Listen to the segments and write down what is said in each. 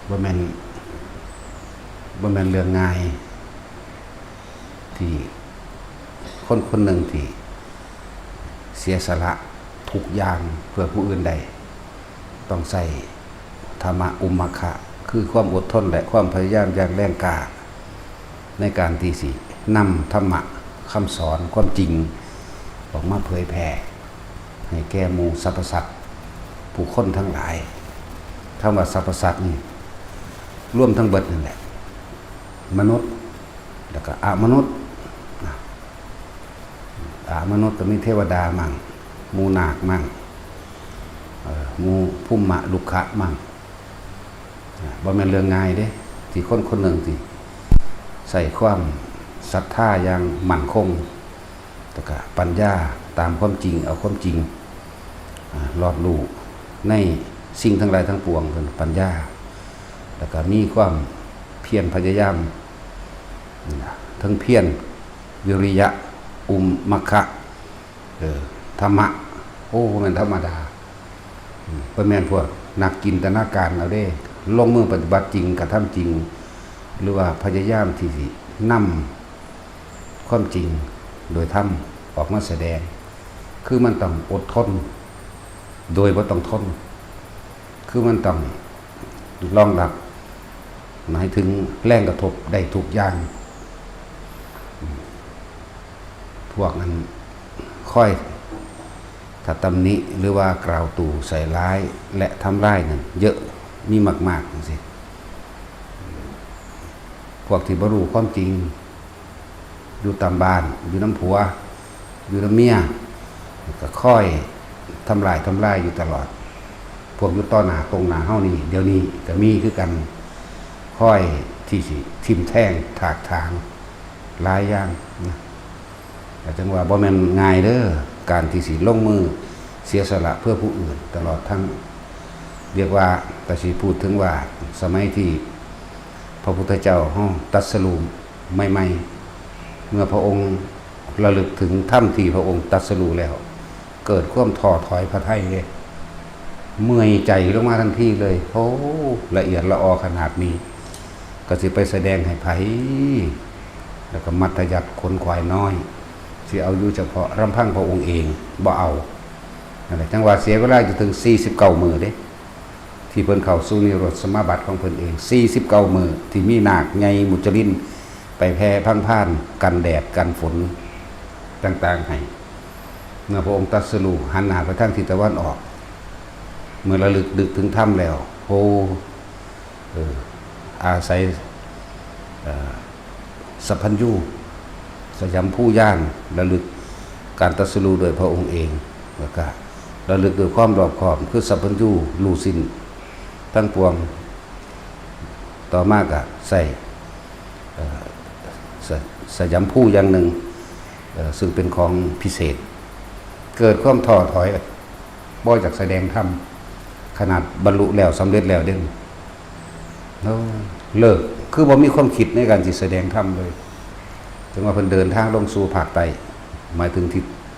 บ่แม่นเรื่องง่ายที่คนคนหนึ่งที่เสียสละทุกอย่างเพื่อผู้อื่นใดต้องใส่ธรรมะอุมมคะคือความอดทนและความพยายามอย่างแรงกล้าในการที่สินำธรรมะคำสอนความจริงออกมาเผยแผ่ให้แก่หมู่สรรพสัตว์ผู้คนทั้งหลายคำว่าสรรพสัตว์นี่ร่วมทั้งเบิดนั่นแหละมนุษย์แล้วก็อมนุษย์มนุษย์ก็มีเทวดามั่งหมู่นาคมั่งหมู่ภูมิมะลุกขะมั่งบ่แม่นเรื่องง่ายเด้ที่คนคนหนึ่งที่ใส่ความศรัทธาอย่างมั่นคงแล้วก็ปัญญาตามความจริงเอาความจริงรอดรู้ในสิ่งทั้งหลายทั้งปวงเป็นปัญญาแล้วก็มีความเพียรพยายามทั้งเพียรวิริยะอุมมัคคะธรรมะโอ้มันธรรมดาเป็นแม่นพวกนักจินตนาการเอาได้ลงมือปฏิบัติจริงกระทำจริงหรือว่าพยายามที่นำความจริงโดยทำออกมาแสดงคือมันต้องอดทนโดยบ่ต้องทนคือมันต้องรองรับหมายถึงแรงกระทบได้ทุกอย่างพวกนั้นค่อยถ้าตำหนิหรือว่ากล่าวตู่ใส่ร้ายและทำร้ายนั่นเยอะมีมากๆจังซี่พวกที่บ่รู้ความจริงอยู่ตามบ้านอยู่น้ำผัวอยู่น้ำเมียก็ค่อยทำลายอยู่ตลอดพวกอยู่ต่อหน้าตรงหน้าเฮานี่เดี๋ยวนี้ก็มีคือกันค่อยที่สิทิ่มแท่งถากถางหลายอย่างนะแต่จังว่าบ่แม่นง่ายเด้อการที่สิลงมือเสียสละเพื่อผู้อื่นตลอดทั้งเรียกว่าแต่สิพูดถึงว่าสมัยที่พระพุทธเจ้าเฮาตรัสรู้ใหม่ๆเมื่อพระองค์ระลึกถึงถ้ำที่พระองค์ตรัสรู้แล้วเกิดความท้อถอยพระทัยเลยเมื่อยใจลงมาทันทีเลยโอ้ละเอียดละออขนาดนี้ก็สิไปแสดงให้ไผแล้วก็มัธยัสถ์คนควายน้อยสิเอาอยู่เฉพาะรำพังพระองค์เองบ่เอานั่นแหละจังหวะเสียเวลาจะถึง49 มื้อเด้ที่เพิ่นเข้าสู่นิโรธสมาบัติของเพิ่นเอง49 มื้อที่มีนาคใหญ่มุจลินไปแผ่พังพ่านกันแดดกันฝนต่างๆให้เมื่อพระองค์ตรัสรู้หันหน้าไปทางทิศตะวันออกเมื่อระลึกดึกถึงถ้ำแล้วโอ้อาศัยสัพพัญญูสยามผู้ย่างระลึกการตรัสรู้โดยพระองค์เองแล้วก็ระลึกด้วยความรอบคอบคือสัพพัญญูรู้สิ้นทั้งปวงต่อมากใส่สยามผู้อย่างหนึ่งซึ่งเป็นของพิเศษเกิดความท้อถอยบ่อยจากแสดงธรรมขนาดบรรลุแล้วสำเร็จแล้วเด่นแล้วเลิกคือบ่มีความคิดในการที่แสดงธรรมเลยถึงว่าเพิ่นเดินทางลงสู่ภาคใต้หมายถึง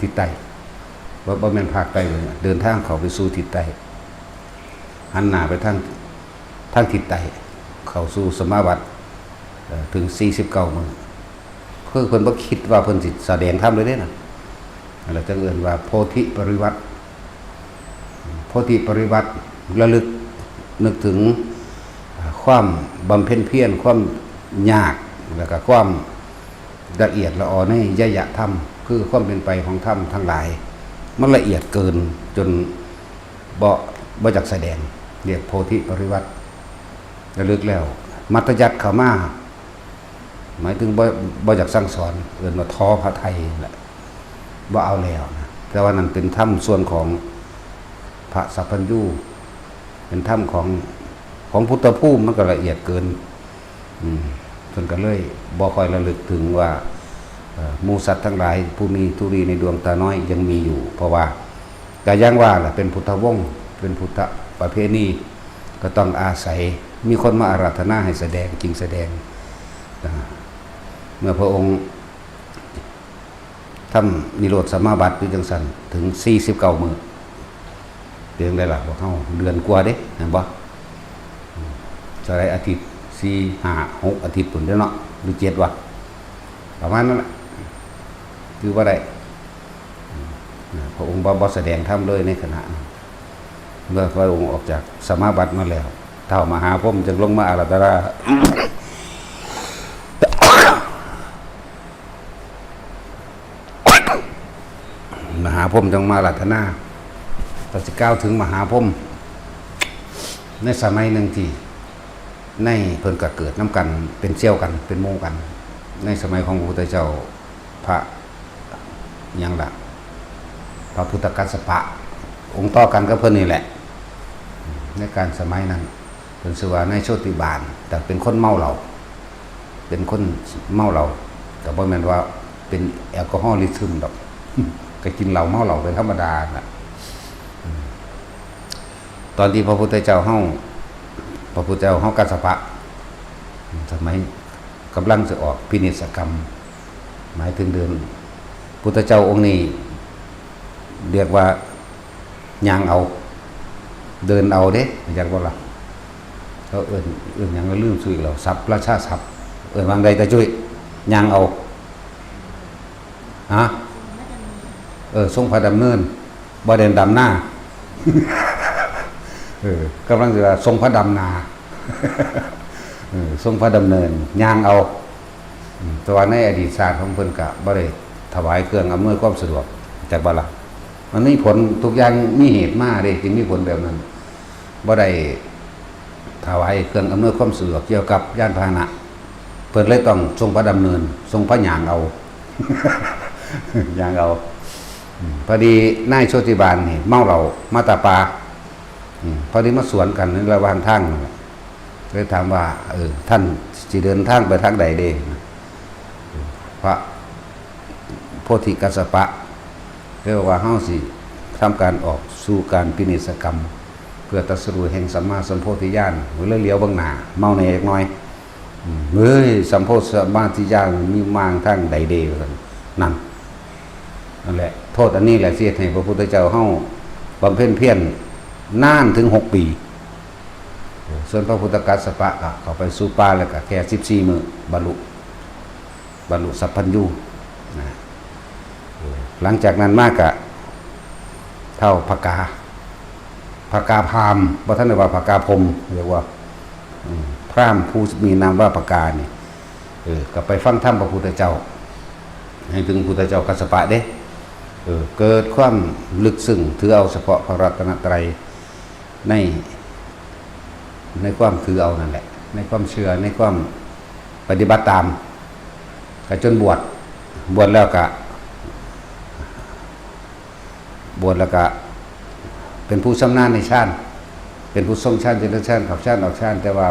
ทิศใต้ว่าบ่แม่นภาคใต้เลยเดินทางเข้าไปสู่ทิศใต้หันหน้าไปทางทิศใต้เข้าสู่สมาบัติถึง49 มื้อเพิ่นบ่คิดว่าเพิ่นสิแสดงธรรมเลยเด้น่ะแล้วจังเอิ้นว่าโพธิปริวัติโพธิปริวัติระลึกนึกถึงความบำเพ็ญเพียรความยากแล้วก็ความละเอียดละออในยยธรรมคือความเป็นไปของธรรมทั้งหลายมันละเอียดเกินจนบ่จักแสดงเรียกโพธิปริวัติระลึกแล้วมัธยัสถ์เข้ามาหมายถึงบ่จักสั่งสอนเอิ้นว่าท้อพระทัยแหละบ่เอาแล้วนะแต่ว่านั้นเป็นธรรมส่วนของพระสัพพัญญูเป็นธรรมของพุทธภูมิมันก็ละเอียดเกินเพิ่นก็เลยบ่ค่อยระลึกถึงว่าหมู่สัตว์ทั้งหลายผู้มีธุรีในดวงตาน้อยยังมีอยู่เพราะว่าก็ยังว่าล่ะเป็นพุทธวงศ์เป็นพุทธประเพณีก็ต้องอาศัยมีคนมาอาราธนาให้แสดงจริงแสดงเมื่อพระองค์ทำนิโรธสมาบัติอยู่จังซั่นถึง49 มื้อเดือนได้ล่ะบ่เฮาเดือนกว่าเด้เห็นบ่ สลายอาทิตย์4 5 6อาทิตย์ปุ่นเด้อเนาะหรือ7วะประมาณนั้นแหละคือว่าได้พระองค์บ่แสดงธรรมเลยในขณะนั้นเมื่อพระองค์ออกจากสมาบัติมาแล้วเท้ามหาพรหมจึงลงมาอาราธนามหาพรหมจึงมาอาราธนาต่อจะก้าวถึงมหาพรหมในสมัยหนึ่งที่ในเพิ่นก็เกิดน้ำกันเป็นเซี่ยวกันเป็นโมกันในสมัยของพระพุทธเจ้าพระยังล่ะพระพุทธกัสสปะองค์ต่อกันก็เพิ่นนี่แหละในการสมัยนั้นเป็นชื่อว่าในโชติบาลแต่เป็นคนเมาเหล้าเป็นคนเมาเหล้าแต่บ่แม่นว่าเป็นแอลกอฮอลิซึมดอกก็กินเหล้าเมาเหล้าเป็นธรรมดาน่ะตอนที่พระพุทธเจ้าเฮากัสสปะสมัยกำลังจะออกพินิศกรรมหมายถึงเดือนพุทธเจ้าองค์นี้เรียกว่าย่างเอาเดินเอาเด้อยากบ่ล่ะเขาเอิ้นหยังก็ลืมชื่อแล้วทรัพย์ราชาทรัพย์เอิ้นวางใดตาจุ้ยย่างเอาฮะทรงพระดำเนินบ่เดินดำหน้ากำลังจะทรงพระดำนาทรงพระดำเนินย่างเอาตัวในอดีตชาติของเพิ่นก็บ่ได้ถวายเครื่องอำนวยความสะดวกจากบ่ล่ะมันมีผลทุกอย่างมีเหตุมาเด้จึงมีผลแบบนั้นบ่ได้ถวายเครื่องอำนวยความสะดวกเกี่ยวกับยานพาหนะเพิ่นเลยต้องทรงพระดำเนินทรงพระย่างเอาย่างเอาพอดีนายโชติบาลนี่เมาเหล้ามาตาปาพอดีมาสวนกันในระหว่างทางเลยถามว่าท่านสิเดินทางไปทางใดเด้พระโพธิกัสสปะเรียกว่าเฮาสิทำการออกสู่การพินิศกรรมเพื่อตรัสรู้แห่งสัมมาสัมโพธิญาณหรือเลี้ยวเบิ่งหน้าเมาแหน่จักหน่อยเฮ้ยสัมโพธิสัมมาทิญาณมีมางทางใดเด้นั่นแหละโทษอันนี้แหละเสียให้พระพุทธเจ้าเฮาบำเพ็ญเพียรนานถึง6 ปีส่วนพระพุทธกัสสปะก็เข้าไปสู่ป่าแล้วก็แค่14 มื้อบรรลุสัพพัญญูนะหลังจากนั้นมากก็เท่าภกาพราหมณ์บ่ทันได้ว่าภกาพรหมเรียกว่าพราหมณ์ผู้มีนามว่าภกานี่ก็ไปฟังธรรมพระพุทธเจ้าให้ถึงพุทธเจ้ากัสสปะเด้เกิดความลึกซึ้งถือเอาเฉพาะพระรัตนตรัยในความถือเอานั่นแหละในความเชื่อในความปฏิบัติตามก็จนบวชแล้วก็เป็นผู้ชำนาญในชาติเป็นผู้ทรงชาติเจริญชาติขับชาติออกชาติแต่ว่า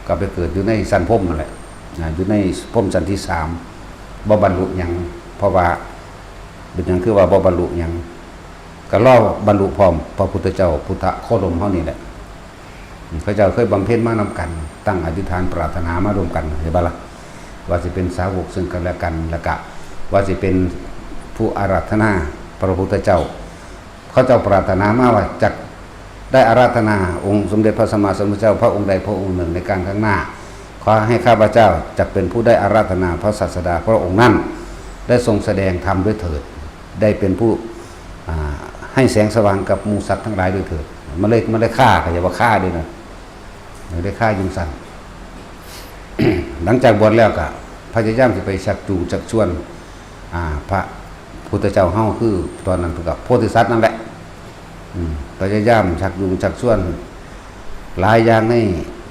ก็ไปเกิดอยู่ในสันพรหมนั่นแหละอยู่ในพรหมชั้นที่3บ่บรรลุหยังเพราะว่าเป็นหยังคือว่าบ่บรรลุหยังก็รอบรรลุพร้อมพระพุทธเจ้าพุทธโคดมเฮานี่แหละพระเจ้าเคยบำเพ็ญมานำกันตั้งอธิษฐานปรารถนามารวมกันเห็นบ่ล่ะว่าสิเป็นสาวกซึ่งกันและกันแล้วก็ว่าสิเป็นผู้อาราธนาพระพุทธเจ้าเขาเจ้าปรารถนามาว่าจักได้อาราธนาองค์สมเด็จพระสัมมาสัมพุทธเจ้าพระองค์ใดพระองค์หนึ่งในการข้างหน้าขอให้ข้าพเจ้าจักเป็นผู้ได้อาราธนาพระศาสดาพระองค์นั้นได้ทรงแสดงธรรมด้วยเถิดได้เป็นผู้ให้แสงสว่างกับหมู่สัตว์ทั้งหลายด้วยเถิดมันได้ฆ่าก็อย่าว่าฆ่าด้วยนะไม่ได้ฆ่ายุงสัน หลังจากบวชแล้วก็พยายามจะไปชักจูงชักชวนพระพุทธเจ้าเฮาคือตอนนั้นกับโพธิสัตว์นั่นแหละพยายามชักจูงชักชวนหลายอย่างใน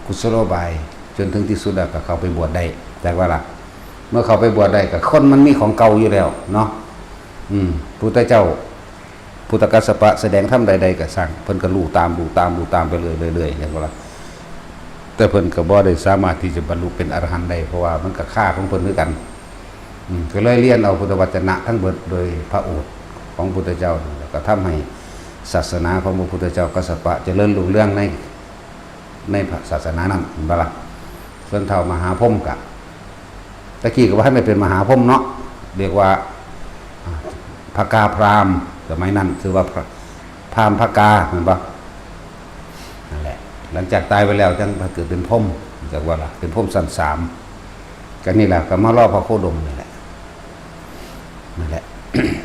กุศโลบายจนถึงที่สุดก็เข้าไปบวชได้แต่ว่าล่ะเมื่อเข้าไปบวชได้ก็คนมันมีของเก่าอยู่แล้วเนาะพุทธเจ้าพุทธกัสสปะแสดงธรรมใดๆก็สั่งเพิ่นก็รู้ตามไปเรื่อยๆอย่างว่าล่ะแต่เพิ่นก็บ่ได้สามารถที่จะบรรลุเป็นอรหันต์ได้เพราะว่ามันก็ค่าของเพิ่นคือกันก็เลยเรียนเอาพุทธวจนะทั้งเบิดโดยพระโอษฐ์ของพุทธเจ้าแล้วก็ทำให้ศาสนาของพระพุทธเจ้ากัสสปะเจริญรุ่งเรืองในศาสนานั้นบ่ล่ะส่วนเท่ามหาพรหมก็ตะกี้ก็ว่าให้ไม่เป็นมหาพรหมเนาะเรียกว่าภกาพราหมณ์สมัยนั้นคือว่าพราหมณ์ภกาเหมือนบ่นั่นแหละ หลังจากตายไปแล้วจังเกิดเป็นพรหมจากว่าล่ะเป็นพรหมชั้น3กันนี่แหละก็มารอพระโคดมนี่แหละนั่นแหละ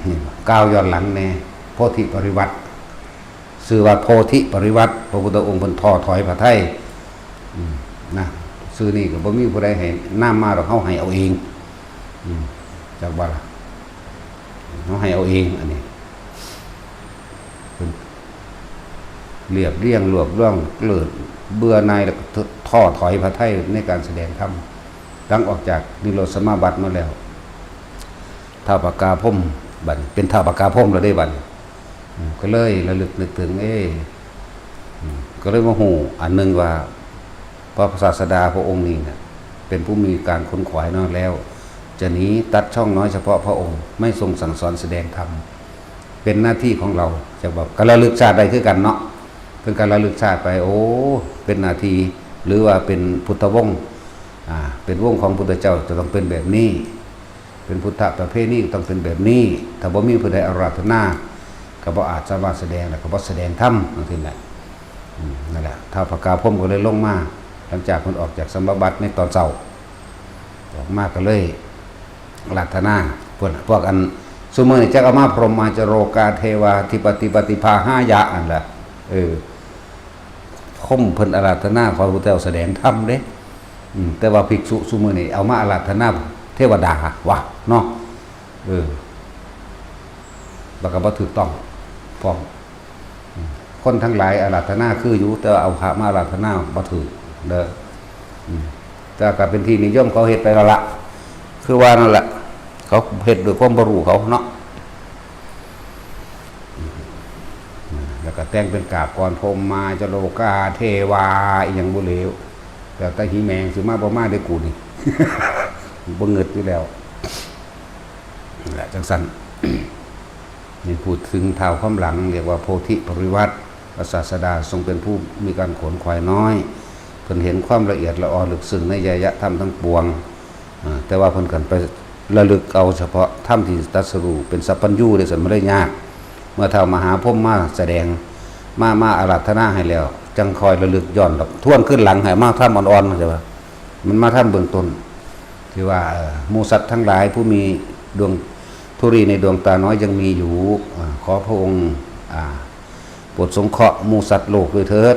นี่ก้าวย้อนหลังในโพธิปริวัติชื่อว่าโพธิปริวัติพระพุทธองค์เพิ่นท้อถอยพระทัยนะชื่อนี้ก็บ่มีผู้ใดให้นามมาหรอกเฮาให้เอาเองจากว่าล่ะเฮาให้เอาเองอันนี้เรียบเรียงรวบร่วงเลิศเบื่อหน่ายแล้วก็ท้อถอยพระทัยในการแสดงธรรมตั้งออกจากนิโรธสมาบัติมาแล้วท้าวปากาพรหมบัดเป็นท้าวปากาพรหมแล้วได้บัดก็เลยระลึกนึกถึงก็เลยมาหูอันนึงว่าพระศาสดาพระองค์นี้เนี่ยเป็นผู้มีการค้นขวายน้อยแล้วจะหนีตัดช่องน้อยเฉพาะพระองค์ไม่ทรงสั่งสอนแสดงธรรมเป็นหน้าที่ของเราจะบอกการระลึกชาติใดคือกันเนาะเป็นการระลึกชาติไปโอ้เป็นหน้าที่หรือว่าเป็นพุทธวงศ์เป็นวงของพุทธเจ้าจะต้องเป็นแบบนี้เป็นพุทธประเภทนี้ต้องเป็นแบบนี้ถ้าบ่มีผู้ใดอาราธนาก็บ่อาจสามารถแสดงแล้วก็บ่แสดงธรรมนั่นแหละนั่นแหละท้าวปากาพรหมก็เลยลงมาหลังจากเพิ่นออกจากสมาบัติในตอนเช้าออกมาก็เลยอาราธนาพวกอันซุมื้อนี้จักเอามาพรหมมาจโรกาเทวาธิปติปฏิภาห้ายะอันล่ะพรหมเพิ่นอาราธนาขอพระพุทธเจ้าแสดงธรรมเด้แต่ว่าภิกษุซุมื้อนี้เอามาอาราธนาเทวดาว่าเนาะแล้วก็บ่ถูกต้องพร้อมคนทั้งหลายอาราธนาคืออยู่แต่เอาพระมาอาราธนาบ่ถูกเด้อแต่ก็เป็นที่นิยมเขาเฮ็ดไปแล้วล่ะคือว่านั่นแหละเขาเฮ็ดด้วยความบ่รู้เขาเนาะแล้วก็แต่งเป็นกาบก่อนพรหมมาจโลกาเทวาอีหยังบ่เหลวแต่หิแมงสิมาบ่มาได้กูนี่ บ่เงิดอยู่แล้วแหละจังซั่น นี่พูดถึงท้าวความหลังเรียกว่าโพธิปริวัติพระศาสดาทรงเป็นผู้มีการขนขวายน้อยเพิ่นเห็นความละเอียดละออลึกซึ้งในยยะธรรมทั้งปวงแต่ว่าเพิ่นกันไประลึกเอาเฉพาะธรรมที่ตรัสรู้เป็นสัพพัญญูได้สันบ่ได้ยากเมื่อท้าวมหาพรหมมาแสดงมาอาราธนาให้แล้วจังคอยระลึกย้อนทวนขึ้นหลังให้มาธรรมอ่อนๆใช่ป่ะมันมาธรรมเบื้องต้นที่ว่าหมู่สัตว์ทั้งหลายผู้มีดวงธุรีในดวงตาน้อยยังมีอยู่ขอพระองค์โปรดสงเคราะห์หมู่สัตว์โลกด้วยเถิด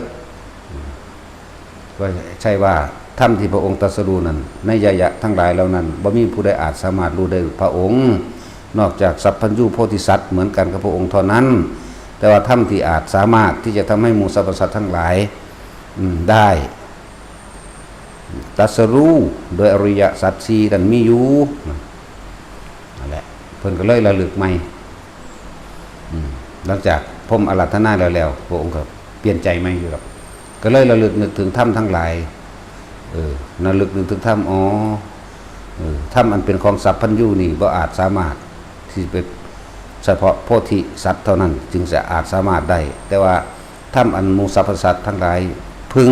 ก็ใช่ว่าธรรมที่พระองค์ตรัสรู้นั้นในยยะทั้งหลายเหล่านั้นบ่มีผู้ใดอาจสามารถรู้ได้พระองค์นอกจากสัพพัญญูโพธิสัตว์เหมือนกันกับพระองค์เท่านั้นแต่ว่าธรรมที่อาจสามารถที่จะทำให้หมู่สรรพสัตว์ทั้งหลายได้ตรัสรู้โดยอริยสัจสี่นั้นมีอยู่นั่นแหละเพิ่นก็เลยระลึกใหม่หลังจากพรหมอาราธนาแล้วพระองค์ก็เปลี่ยนใจใหม่อยู่หรอกก็เลยระลึกนึกถึงธรรมทั้งหลายระลึกนึกถึงธรรมธรรมอันเป็นของสัพพัญญูนี่บ่อาจสามารถที่เป็นเฉพาะโพธิสัตว์เท่านั้นจึงจะอาจสามารถได้แต่ว่าธรรมอันหมู่สรรพสัตว์ทั้งหลายพึง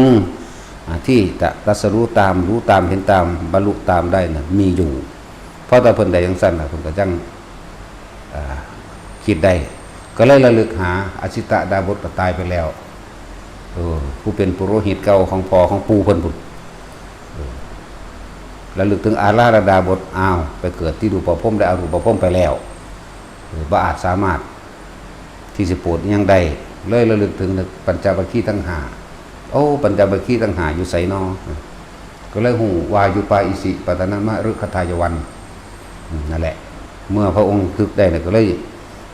ที่จะตรัสรู้ตามรู้ตามเห็นตามบรรลุตามได้น่ะมีอยู่เพราะแต่เพิ่นได้จังซั่นน่ะเพิ่นก็จังคิดได้ก็เลยระลึกหาอชิตดาบทก็ตายไปแล้วผู้เป็นปุโรหิตเก่าของพ่อของปู่เพิ่นพุ่นระลึกถึงอาราธดาบทไปเกิดที่รูปภพได้อรูปภพไปแล้วบ่อาจสามารถที่สิโปรดยังได้เลยระลึกถึงปัญจวัคคีย์ทั้ง5ปัญจวัคคีย์ทั้ง5อยู่ไสนอก็เลยฮู้วายุปาอิสิปตนะมะฤคทายวันนั่นแหละเมื่อพระองค์ทึกได้ก็เลย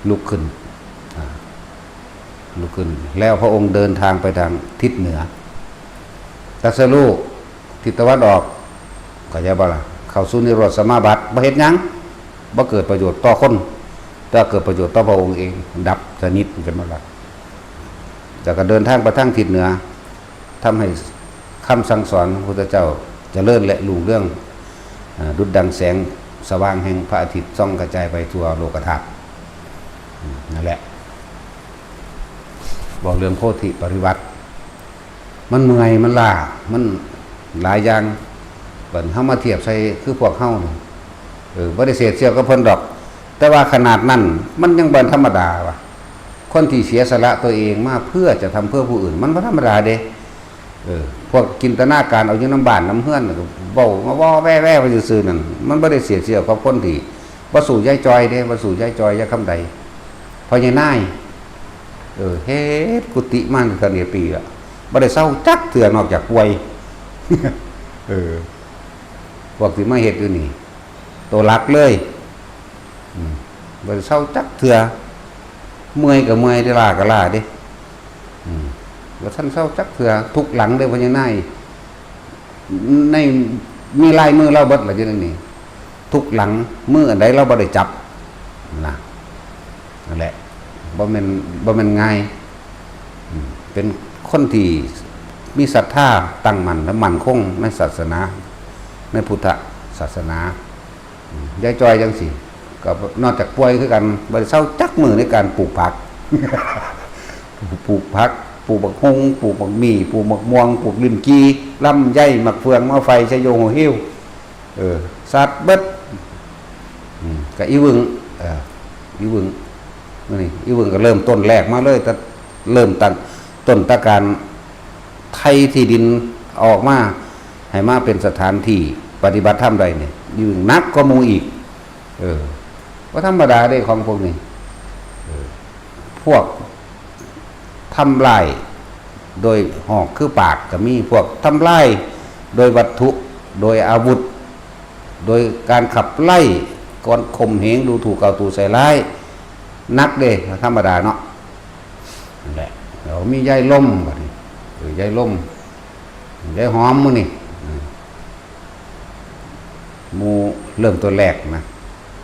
ลุกขึ้นแล้วพระองค์เดินทางไปทางทิศเหนือตรัสรู้ทิศตะวันออกก็จะบ่ล่ะเข้าสู่นิโรธสมาบัติบ่เฮ็ดหยังบ่เกิดประโยชน์ต่อคนแต่เกิดประโยชน์ต่อพระองค์เองดับสนิทกันบ่ล่ะแล้วก็เดินทางไปทางทิศเหนือทำให้คำสั่งสอนพระพุทธเจ้าเจริญและรุ่งเรืองดุจดังแสงสว่างแห่งพระอาทิตย์ส่องกระจายไปทั่วโลกธาตุนั่นแหละบอกเรื่องโพธิปริวัติมันเมื่อยมันล้ามันหลายอย่างเบิ่นเฮามาเทียบใส่คือพวกเฮานี่บ่ได้เสียเสียกับเพิ่นดอกแต่ว่าขนาดนั้นมันยังบ่ธรรมดาว่ะคนที่เสียสละตัวเองมาเพื่อจะทำเพื่อผู้อื่นมันบ่ธรรมดาเด้ พวกจินตนาการเอาอยู่น้ำบ้านน้ำเฮือนน่ะก็เว้ามาว้อแว่ๆไปซื่อๆนั่นมันบ่ได้เสียเสียกับคนที่บ่สู่ยายจอยเด้บ่สู่ยายจอยยายคำใดพอยายนายเฮ็ดกุฏิมาตั้งแต่ปีละบ่ได้เศร้าจักเทื่อนอกจากป่วยพวกที่มาเฮ็ดอยู่นี่ตัวหลักเลยบ่ได้เศร้าจักเทื่อเมื่อยก็เมื่อยได้ล้าก็ล้าเด้ว่าท่านเศร้าจักเถื่อทุกหลังเลยพญานายในมีลายมือเราเบิดอะไรอย่างนี้ทุกหลังมืออันใดเราบ่ได้จับนั่นแหละบ่แม่นง่ายเป็นคนที่มีศรัทธาตั้งมั่นและมั่นคงในศาสนาในพุทธศาสนายายจอยจังสิก็นอกจากป่วยคือกันบ่ได้เศร้าจักมือในการปลูกผัก ปลูกผักปลูกบักฮงปลูกบักมี่ปลูกบักม่วงปลูกลิ้นจีลำไยหมักเฟืองมะไฟชะโยโหหิ้วสัตว์เบิดกับอีวึงอีวึงนี่อีวึงก็เริ่มต้นแรกมาเลยแต่เริ่มตั้งต้นตะการไทยที่ดินออกมาให้มาเป็นสถานที่ปฏิบัติธรรมใดเนี่ยอีวึงนักก็มูอีกว่าธรรมดาได้ของพวกนี้พวกทำลายโดยหอกคือปากก็มีพวกทำลายโดยวัตถุโดยอาวุธโดยการขับไล่ก่อนข่มเหงดูถูกเกาตูใส่ร้ายนักเด้ธรรมดาเนาะนั่นแหละเรามียายล่มบัดนี้ยายล่มยายหอมมื้อนี่หมู่เริ่มตัวแรกนะ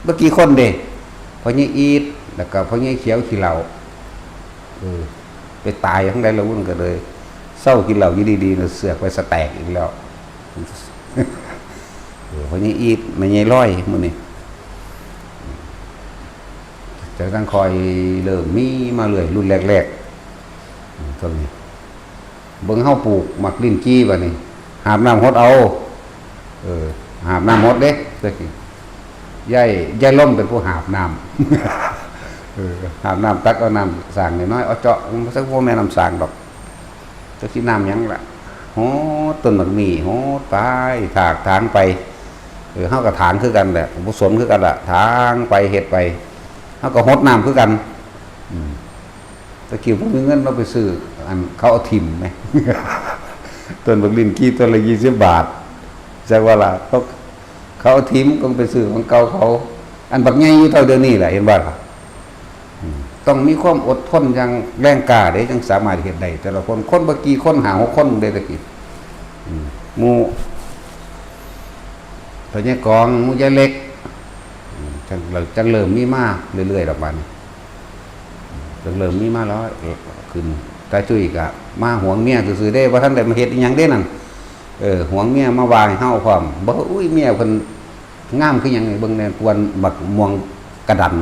เมื่อกี้คนเด้พ่อใหญ่อีทแล้วก็พ่อใหญ่เขียวขี้เหล้าไปตายทั้งใดแล้ววุ่นก็เลยเศร้ากินเหล้าอยู่ดีๆเสือกไปสแตกอีกแล้วเพราะนี้อีทไม่ใช่ร้อยมื้อนี้จะตั้งคอยเริ่มมีมาเลยรุ่นแรกๆตรงนี้เบิ่งเฮาปลูกหมักลิ้นจี้บัดนี้หาบน้ำฮดเอาหาบน้ำฮดเด้จักสิยายล่มเป็นผู้หาบน้ำหาบน้ำตักเอาน้ำสางน้อยๆเอาเจาะมันสักพวกแม่น้ำสางดอกจะคิดน้ำยังละโหต้นหมักมีโหไปถากทางไปเฮากับถางคือกันแหละผสมคือกันละทางไปเฮ็ดไปเฮาก็ฮดน้ำคือกันตะกี้พวกมีเงินเราไปซื้ออันเขาเอาถิ่มไหม ต้นบักลินกี้ต้นละ20 บาทจักว่าล่ะเขาเอาถิ่มก็ไปซื้อของเก่าเขาอันบักใหญ่อยู่เท่าเดี๋ยวนี้แหละเห็นบ่ล่ะต้องมีความอดทนอย่างแรงกล้าเด้จังสามารถเฮ็ดได้แต่ละคนบ่กี่คน5-6คนเด้ตะกี้หมู่พญากองหมู่ยายเล็กจังเริ่มมีมาเรื่อยๆดอกบัดนี้จังเริ่มมีมาแล้วขึ้นตาจุ้ยก็มาหวงเมียซื่อๆเด้บ่ทันได้มาเฮ็ดอีหยังเด้นั่นหวงเมียมาวางให้เฮาพร้อมบ่อุ้ยเมียเพิ่นงามคือหยังเบิ่งแน่กวนบักม่วงกระดัน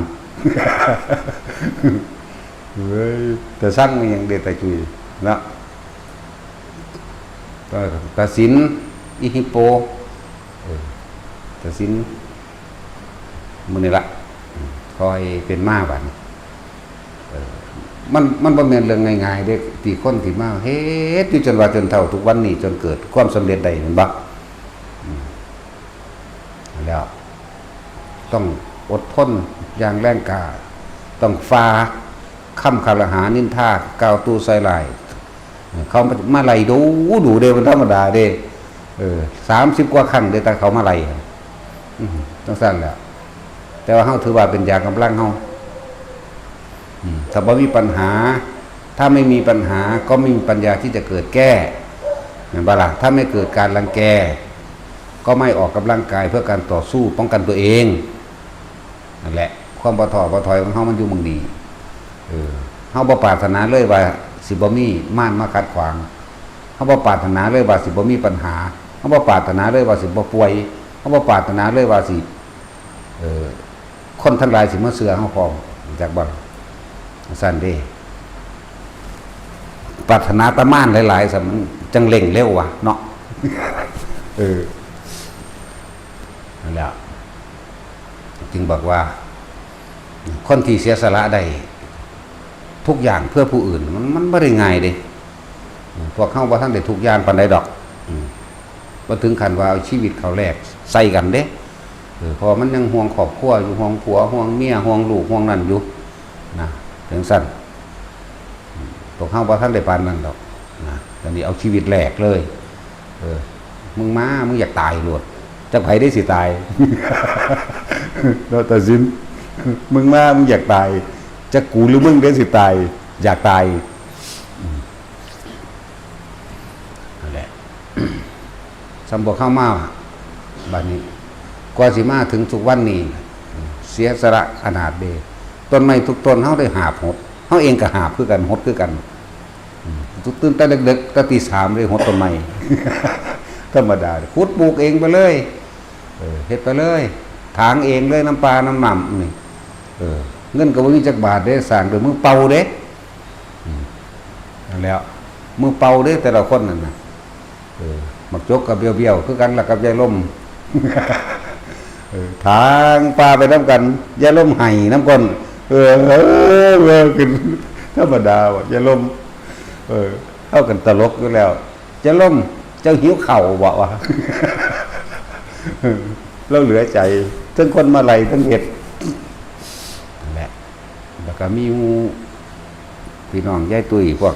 เฮ้ยแต่สร้างมันยังเด็ดแต่จุยนะก็ตัดสินอีฮิปโปตัดสินมือนี่ละคอยเป็นมาบัดมันบ่แม่นเรื่องง่ายๆเด้ที่คนที่มาเฮ็ดอยู่จนว่าจนเฒ่าทุกวันนี้จนเกิดความสำเร็จได้แม่นบ่แล้วต้องอดทนอย่างแรงกล้าต้องฟ้าค่ำคารหานินทากาวตู้ใส่ลายเขามาไล่ดูเด้มันธรรมดาเด้30 กว่าครั้งเด้แต่เขามาไล่ต้องสั่นแหละแต่ว่าเฮาถือว่าเป็นยากำลังเฮาถ้าบ่มีปัญหาถ้าไม่มีปัญหาก็ไม่มีปัญญาที่จะเกิดแก้เห็นบ่ล่ะถ้าไม่เกิดการรังแกก็ไม่ออกกำลังกายเพื่อการต่อสู้ป้องกันตัวเองนั่นแหละความบ่ท้อบ่ถอยของเฮามันอยู่มึงดีเฮาบ่ปรารถนาเลยว่าสิบ่มีม่านมาขัดขวางเฮาบ่ปรารถนาเลยว่าสิบ่มีปัญหาเฮาบ่ปรารถนาเลยว่าสิบ่ป่วยเฮาบ่ปรารถนาเลยว่าสิคนทั้งหลายสิมาเชื่อเฮาพร้อมจักบ่ซั่นเด้ปรารถนาตะม่านหลายๆซะมันจังเร่งเร็วว่ะเนาะนั่นแหละจึงบอกว่าคนที่เสียสละได้ทุกอย่างเพื่อผู้อื่นมันไม่ได้ง่ายเด้ พวกเฮาบ่ทันได้ทุกอย่างปานใดดอกบ่ถึงขั้นว่าเอาชีวิตเขาแลกใส่กันเด้เพราะมันยังห่วงครอบครัวอยู่ห่วงผัวห่วงเมียห่วงลูกห่วงนั่นอยู่นะจังซั่นพวกเฮาบ่ทันได้ปานนั้นดอกนะตอนนี้เอาชีวิตแลกเลยมึงมามึงอยากตายโลดจักไผได้สิตายเราตัดสินมึงมามึงอยากตายจะกูหรือมึงได้สิตายอยากตายนั่นแหละสำบ่เข้ามาบัดนี้กว่าสิมาถึงทุกวันนี้เสียสละขนาดเดต้นไม้ทุกต้นเฮาได้หาบหดเฮาเองก็หาบคือกันหดคือกันทุกตื่นแต่ดึกๆก็ตี3เลยหดต้นไม้ธรรมดาขุดปลูกเองไปเลยเฮ็ดไปเลยถางเองเลยน้ำปลาน้ำหม่ำนี่เงินก็บ่มีจักบาทเด้สร้างโดยมือเป่าเด้นั่นแล้วมือเป่าเด้แต่ละคนนั่นน่ะมักจกกับเบี้ยวๆคือกันล่ะกับยายล่มทางปลาไปน้ำกันยายล่มไห้น้ำก้นขึ้นธรรมดาว่ะยายล่มเข้ากันตลกอยู่แล้วยายล่มเจ้าหิวเข่าบ่วะเราเหลือใจทั้งคนมาไล่ทั้งเห็ดนั่นแหละแล้วก็มีพี่น้องยายตุ้ยพวก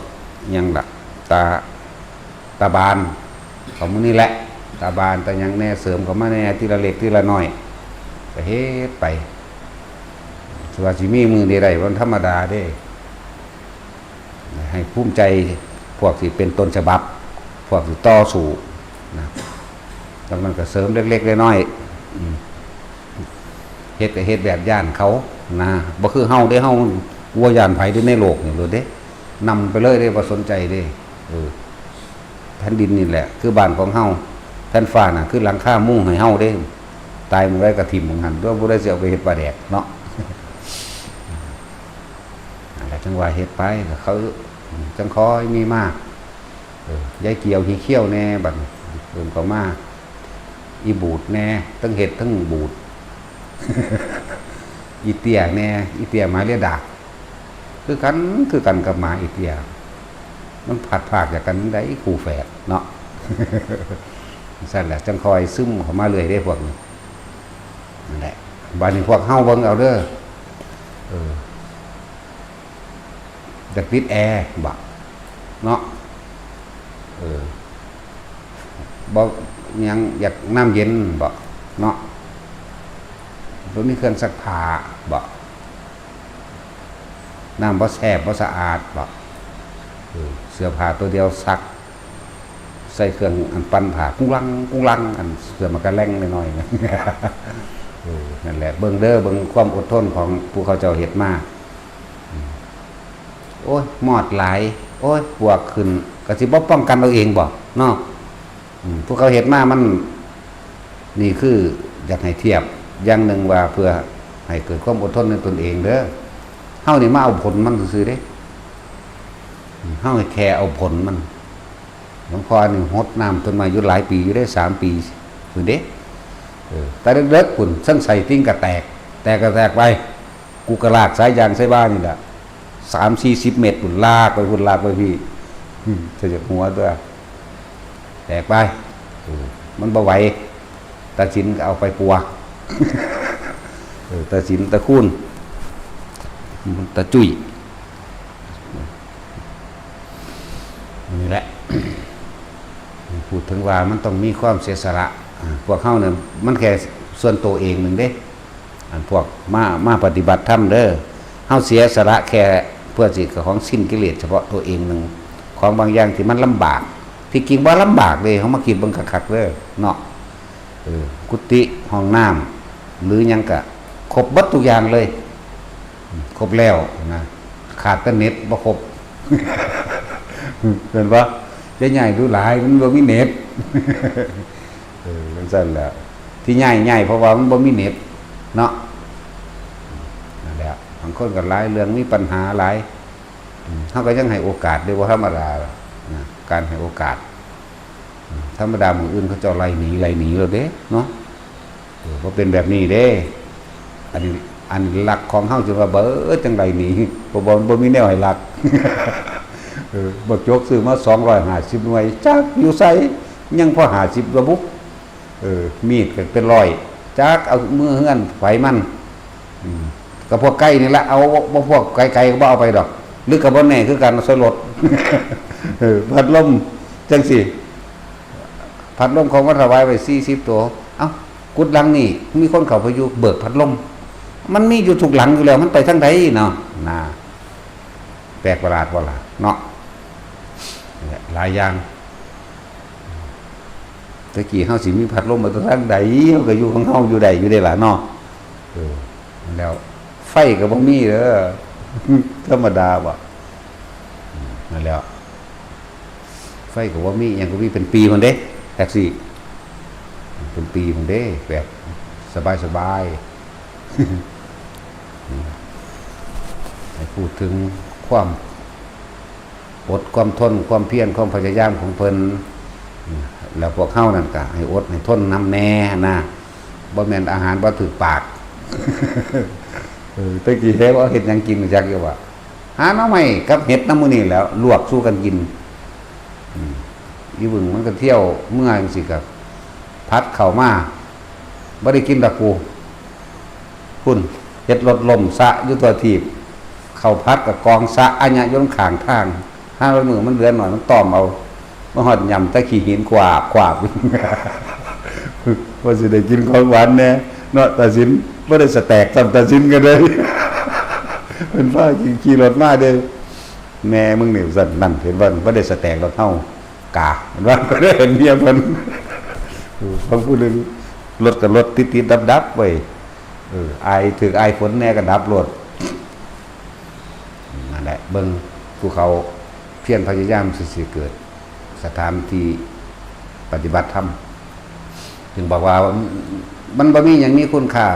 ยังล่ะตาบานของมื้อนี้แหละตาบานแต่ยังแน่เสริมเข้ามาแน่ทีละเล็กทีละน้อยก็เฮ็ดไปส่วนสิมีมือใดๆวันธรรมดาเด้ให้ภูมิใจพวกที่เป็นต้นฉบับพวกที่ต่อสู้นะแล้วมันก็เสริมเล็กๆน้อยๆเฮ็ดก็เฮ็ดแบบย่านเขานะบ่คือเฮาเด้เฮาวัวย่านไผได้ในโลกนี่โลดเด้นำไปเลยเด้บ่สนใจเด้แผ่นดินนี่แหละคือบ้านของเฮาแผ่นฟ้าน่ะคือหลังคามุ้งให้เฮาเด้ตายมื้อใดก็ทิ่มมื้อนั้นด้วยบ่ได้สิเอาไปเฮ็ดปลาแดกเนาะอะไรจังว่าเฮ็ดไปก็เขาจังคอยมีมากยายเกี่ยวขี้เขี้ยวแน่บัดเพิ่นก็มาอีบูดแน่ทั้งเห็ดทั้งบูด อีเตี้ยแน่อีเตี้ยหมาเรียดากคือกันกับหมาอีเตี้ยมันผัดผากจากกันได้คู่แฝดเนาะ สั่นแหละจังคอยซึมเข้ามาเลยได้พวกนี้นั่นแหละบ้านนี้พวกเฮาเบิ่งเอาเด้อจะติดแอร์บ่เนาะบ่ยังอยากน้ำเย็นบ่เนาะบ่มีเครื่องซักผ้าบ่น้ำบ่แซ่บบ่สะอาดบ่เสื้อผ้าตัวเดียวซักใส่เครื่องอันปั้นผ้ากุ้งลังอันเสื้อมันก็แรงหน่อยๆนั่นแหละเบิ่งเด้อเบิ่งความอดทนของผู้เขาเจ้าเฮ็ดมาโอ้ยมอดหลายโอ้ยปวกขึ้นก็สิบ่ป้องกันเอาเองบ่เนาะพวกเขาเฮ็ดมามันนี่คืออยากให้เทียบอย่างหนึ่งว่าเพื่อให้เกิดความอดทนในตนเองเด้อเฮานี่มาเอาผลมันซื่อๆเด้เฮาให้แค่เอาผลมันหลวงพ่อนี่ฮดน้ำต้นไม้อยู่หลายปีอยู่ได้3 ปีซื่อเด้แต่เด็กๆพุ่นซั่นใส่ติ้งก็แตกไปกูก็ลากสายยางใส่บ้านนี่ล่ะ30-40 เมตรพุ่นลากไปพี่จะจากหัวตัวแตกไปมันบ่ไหวตาสินก็เอาไปปัวตาสินตาคูนตาจุ้ยนี่แหละพูดถึงว่ามันต้องมีความเสียสละพวกเฮาเนี่ยมันแค่ส่วนตัวเองหนึ่งเด้พวกมาปฏิบัติธรรมเด้อเฮาเสียสละแค่เพื่อสิของสิ้นกิเลสเฉพาะตัวเองหนึ่งของบางอย่างที่มันลำบากที่จริงว่าลำบากเลยเขามาคิดเบิ่งคักๆเด้อเนาะกุฏิห้องน้ำหรือยังกะครบบัดทุกอย่างเลยครบแล้วนะขาดแต่เน็ตบ่ครบเห็นปะใหญ่ๆดูหลายมันบ่มีเน็ตมันสั่นแหละที่ใหญ่เพราะว่ามันบ่มีเน็ตเนาะนั่นแหละบางคนก็หลายเรื่องมีปัญหาหลายเขาก็ยังให้โอกาสด้วยว่าธรรมดานะการให้โอกาสธรรมดาหมู่อื่นเขาจะไล่หนีเราเด้เนาะเพราะเป็นแบบนี้เด้อันหลักของเฮาจึงว่าเบ้อจังไรหนีบ่มีแนวให้หลัก บักโจกซื้อมา250หน่วยจักอยู่ไสยังพอ50ระบุมีดก็เป็นร้อยจักเอามือเฮือนไฟมันก็พวกไก่นี่แหละเอาบ่พวกไก่ก็บ่เอาไปดอกหรือก็บ่แน่คือกันใส่รถพัดลมจังซี่พัดลมของวัดถวายไว้40ตัวเอ้ากุดหลังนี่มีคนเข้าไปอยู่เบิกพัดลมมันมีอยู่ทุกหลังอยู่แล้วมันไปทางใดเนาะน่ะแปลกประหลาดบ่ล่ะเนาะหลายอย่างตะกี้เฮาสิมีพัดลมมาทางใดเฮาก็อยู่ของเฮาอยู่ใดอยู่ได้ล่ะเนาะแล้วไฟก็บ่มีเด้อธรรมดาบ่นั่นแล้วไฟก็บ่มีหยังก็มีเป็นปีพุ่นเด้แท็กซี่เป็นปีพุ่นเด้แบบสบายๆให้พูดถึงความอดความทนความเพียรความพยายามของเพิ่นแล้วพวกเฮานั่นก็ให้อดให้ทนนำแน่นะบ่แม่นอาหารบ่ถูกปากตะกี้เฮ็ดว่าเฮ็ดหยังกินจักอยู่ว่าหาหน่อไม้กับเห็ดน้ำมื้อนี้แล้วลวกสู้กันกินอีบึงมันก็เที่ยวเมื่อจังซี่ครับพัดเข้ามาบ่ได้กินดอกกูพุ่นเฮ็ดรถล่มสะอยู่ตัวทีบเข้าพัดกับกองสะอัญญะอยู่ข้างทางห้าร้อยมือมันเหลือหน่อยมันตอมเอามาหอดยำตะขี้หินกวาบว่าสิได้กินของหวานแน่เนาะตาสินบ่ได้สแตกตาสินกันเลยเป็นฟ้าขี่รถมาเด้แม่มึงนี่สั่นนั่นเห็นว่าบ่ได้สแตกรถเฮากาเห็นว่าก็ได้เห็นเมียเพิ่นฟังพูดเลยรถกับรถติดๆดับๆไว้อายถึกอายฝนแน่ก็ดับรถนั่นแหละเบิ่งภูเขาเพียรพยายามสิเกิดสถานที่ปฏิบัติธรรมจึงบอกว่ามันบ่มีอย่างนี้คุณค่า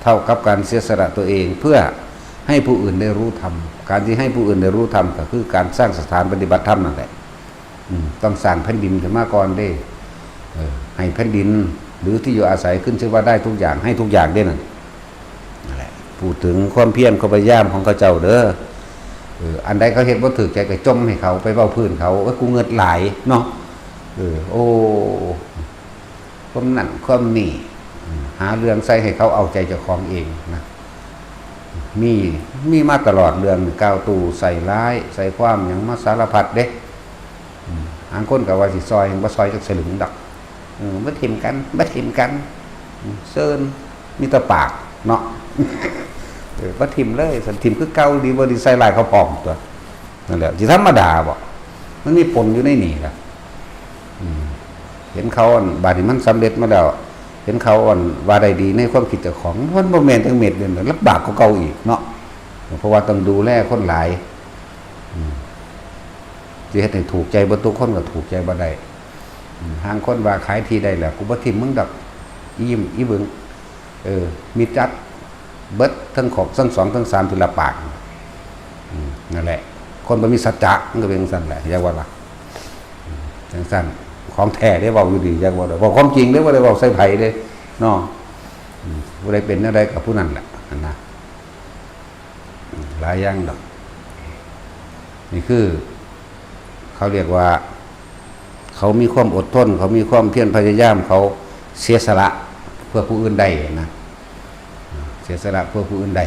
เท่ากับการเสียสละตัวเองเพื่อให้ผู้อื่นได้รู้ธรรมการที่ให้ผู้อื่นได้รู้ธรรมก็คือการสร้างสถานปฏิบัติธรรมนั่นแหละต้องสร้างแผ่นดินขึ้นมาก่อนเด้ให้แผ่นดินหรือที่อยู่อาศัยขึ้นชื่อว่าได้ทุกอย่างให้ทุกอย่างได้นั่นแหละพูดถึงความเพียรความพยายามของเขาเจ้าเด้ออันใดเขาเห็นว่าถือใจก็จมให้เขาไปเบ้าพื้นเขาว่ากูเงิดหลายเนาะโอ้ความนั่นความนี่หาเรื่องใส่ให้เขาเอาใจเจ้าของเองนะมีมาตลอดเรื่องก้าวตู่ใส่ร้ายใส่ความอย่างมาสารพัดเด้หางคนกับว่าสิซอยบ่ซอยจักสลึงดอกบ่ทิ่มกันเซินมีแต่ปากเนาะบ่ทิ่มเลยสันทิ่มคือเก่าดีบ่ดีใส่ลายเขาพร้อมตัวนั่นแหละสิธรรมดาบ่มันมีปนอยู่ในนี่ล่ะเห็นเขาบาดนี้มันสำเร็จมาแล้วเห็นเขาว่าได้ดีในความคิดเจ้าของมันบ่แม่นทั้งเม็ดเด้อลำบากกว่าเก่าอีกเนาะเพราะว่าต้องดูแลคนหลายสิเฮ็ดให้ถูกใจบ่ทุกคนก็ถูกใจบ่ได้ทางคนว่าขายที่ได้แล้วกูบ่ทิ่มมึงดอกยิ้มอีเบิ่งมีจัดเบิดทั้งของทั้ง2ทั้ง3ทีละปากนั่นแหละคนบ่มีสัจจะมันก็เป็นจังซั่นแหละอยากว่าล่ะจังซั่นของแท้ได้เว้าอยู่ดีอยากว่าได้เว้าความจริงได้บ่ได้เว้าใส่ไผเด้เนาะบ่ได้เป็นอะไรกับผู้นั้นแหละนั่นนะหลายอย่างดอกนี่คือเขาเรียกว่าเขามีความอดทนเขามีความเพียรพยายามเขาเสียสละเพื่อผู้อื่นได้นะเสียสละเพื่อผู้อื่นได้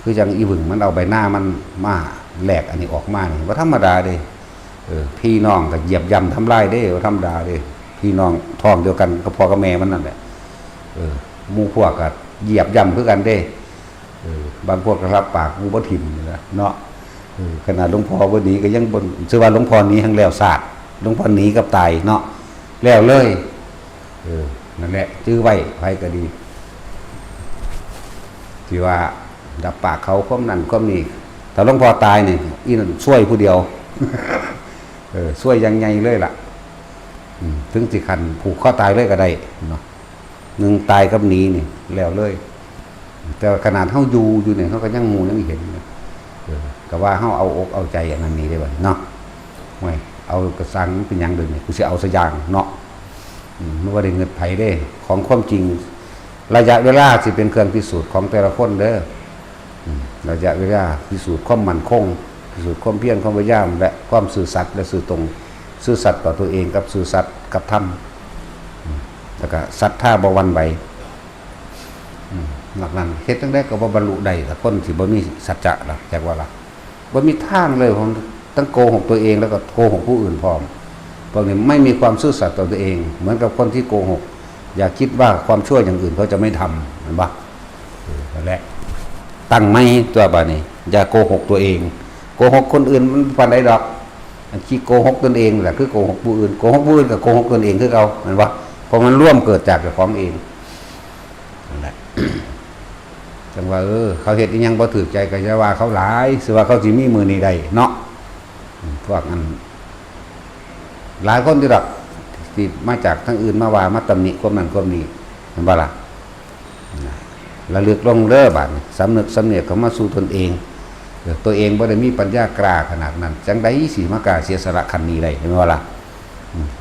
คืออย่างอีหวึงมันเอาใบหน้ามันมาแหลกอันนี้ออกมานี่ว่าธรรมดาเด้พี่น้องก็เหยียบย่ำทำลายเด้ว่าธรรมดาเด้พี่น้องท้องเดียวกันก็พ่อกับแม่มันนั่นแหละหมู่พวกก็เหยียบย่ำคือกันเด้บางพวกก็รับปากหมู่บ่ทิ่มเนาะขนาดหลวงพ่อบ่หนีก็ยังบ่ชื่อว่าหลวงพ่อหนีทั้งแล้วศาสตร์หลวงพ่อหนีกับตายเนาะแล้วเลยนั่นแหละชื่อไว้ไผก็ดีที่ว่าดับปากเขาความนั้นความนี้ถ้าหลวงพ่อตายนี่อีนั่นช่วยผู้เดียวช่วยยังไงเลยล่ะถึงสิคันผูกคอตายเลยก็ได้เนาะนึงตายกับหนีนี่แล้วเลยแต่ขนาดเฮาอยู่เนี่ยเฮาก็ยังหมู่ยังเห็นก็ว่าเฮาเอาอกเอาใจอย่างนั้นนี่ได้บ่เนาะห่วยเอากระสังเป็นหยังเด้อนี่กูสิเอาซะอย่างเนาะไม่ว่าได้เงินไผเด้ของความจริงระยะเวลาสิเป็นเครื่องพิสูจน์ของแต่ละคนเด้อ ระยะเวลาพิสูจน์ความมั่นคงพิสูจน์ความเพียรความพยายามและความซื่อสัตย์และซื่อตรงซื่อสัตย์ต่อตัวเองกับซื่อสัตย์กับธรรมแล้วก็ศรัทธาบ่หวั่นไหวหลักนั้นเฮ็ดจังได๋ก็บ่บรรลุได้ถ้าคนที่บ่มีสัจจะล่ะจักว่าล่ะบ่มีทางเลยผมต้องโกหกตัวเองแล้วก็โกหกผู้อื่นพร้อมพวกนี้ไม่มีความซื่อสัตย์ต่อตัวเองเหมือนกับคนที่โกหกอย่าคิดว่าความชั่วอย่างอื่นเขาจะไม่ทำเห็นบ่นั่นแหละตั้งไม่ตัวบัดนี้อย่าโกหกตัวเองโกหกคนอื่นมันปานใดดอกอันที่โกหกตนเองแหละคือโกหกผู้อื่นโกหกผู้อื่นกับโกหกตนเองคือเอาเห็นบ่เพราะมันร่วมเกิดจากเจ้าของเองนั่นแหละ จังว่าเขาเฮ็ดอีหยังบ่ถูกใจก็อย่าว่าเขาหลายสิว่าเขาสิมีมือนี้ได้เนาะพวกนั้นหลายคนที่ดอกที่มาจากทางอื่นมาว่ามาตำหนิความนั้นความนี้เห็นบ่ล่ะระลึกลงเด้อบาดสำนึกสำเนียกเข้ามาสู่ตนเองตัวเองบ่ได้มีปัญญากล้าขนาดนั้นจังได๋สิมากล้าเสียสละคันนี้ได้เห็นบ่ล่ะ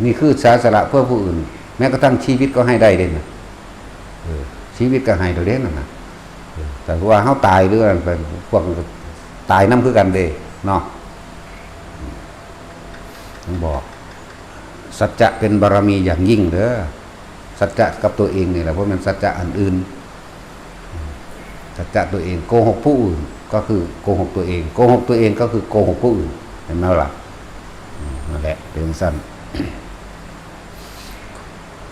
นี่คือเสียสละเพื่อผู้อื่นแม้กระทั่งชีวิตก็ให้ได้เด้นะชีวิตก็ให้โดยเด่นนั่นน่ะแต่ว่าเฮาตายหรือว่าเป็นพวกตายนำคือกันเด้เนาะต้องบอกสัจจะเป็นบารมีอย่างยิ่งเด้อสัจจะกับตัวเองนี่แหละเพราะมันสัจจะอันอื่นสัจจะตัวเองโกหกผู้อื่นก็คือโกหกตัวเองโกหกตัวเองก็คือโกหกผู้อื่นเห็นไหมล่ะนั่นแหละเป็นสั้น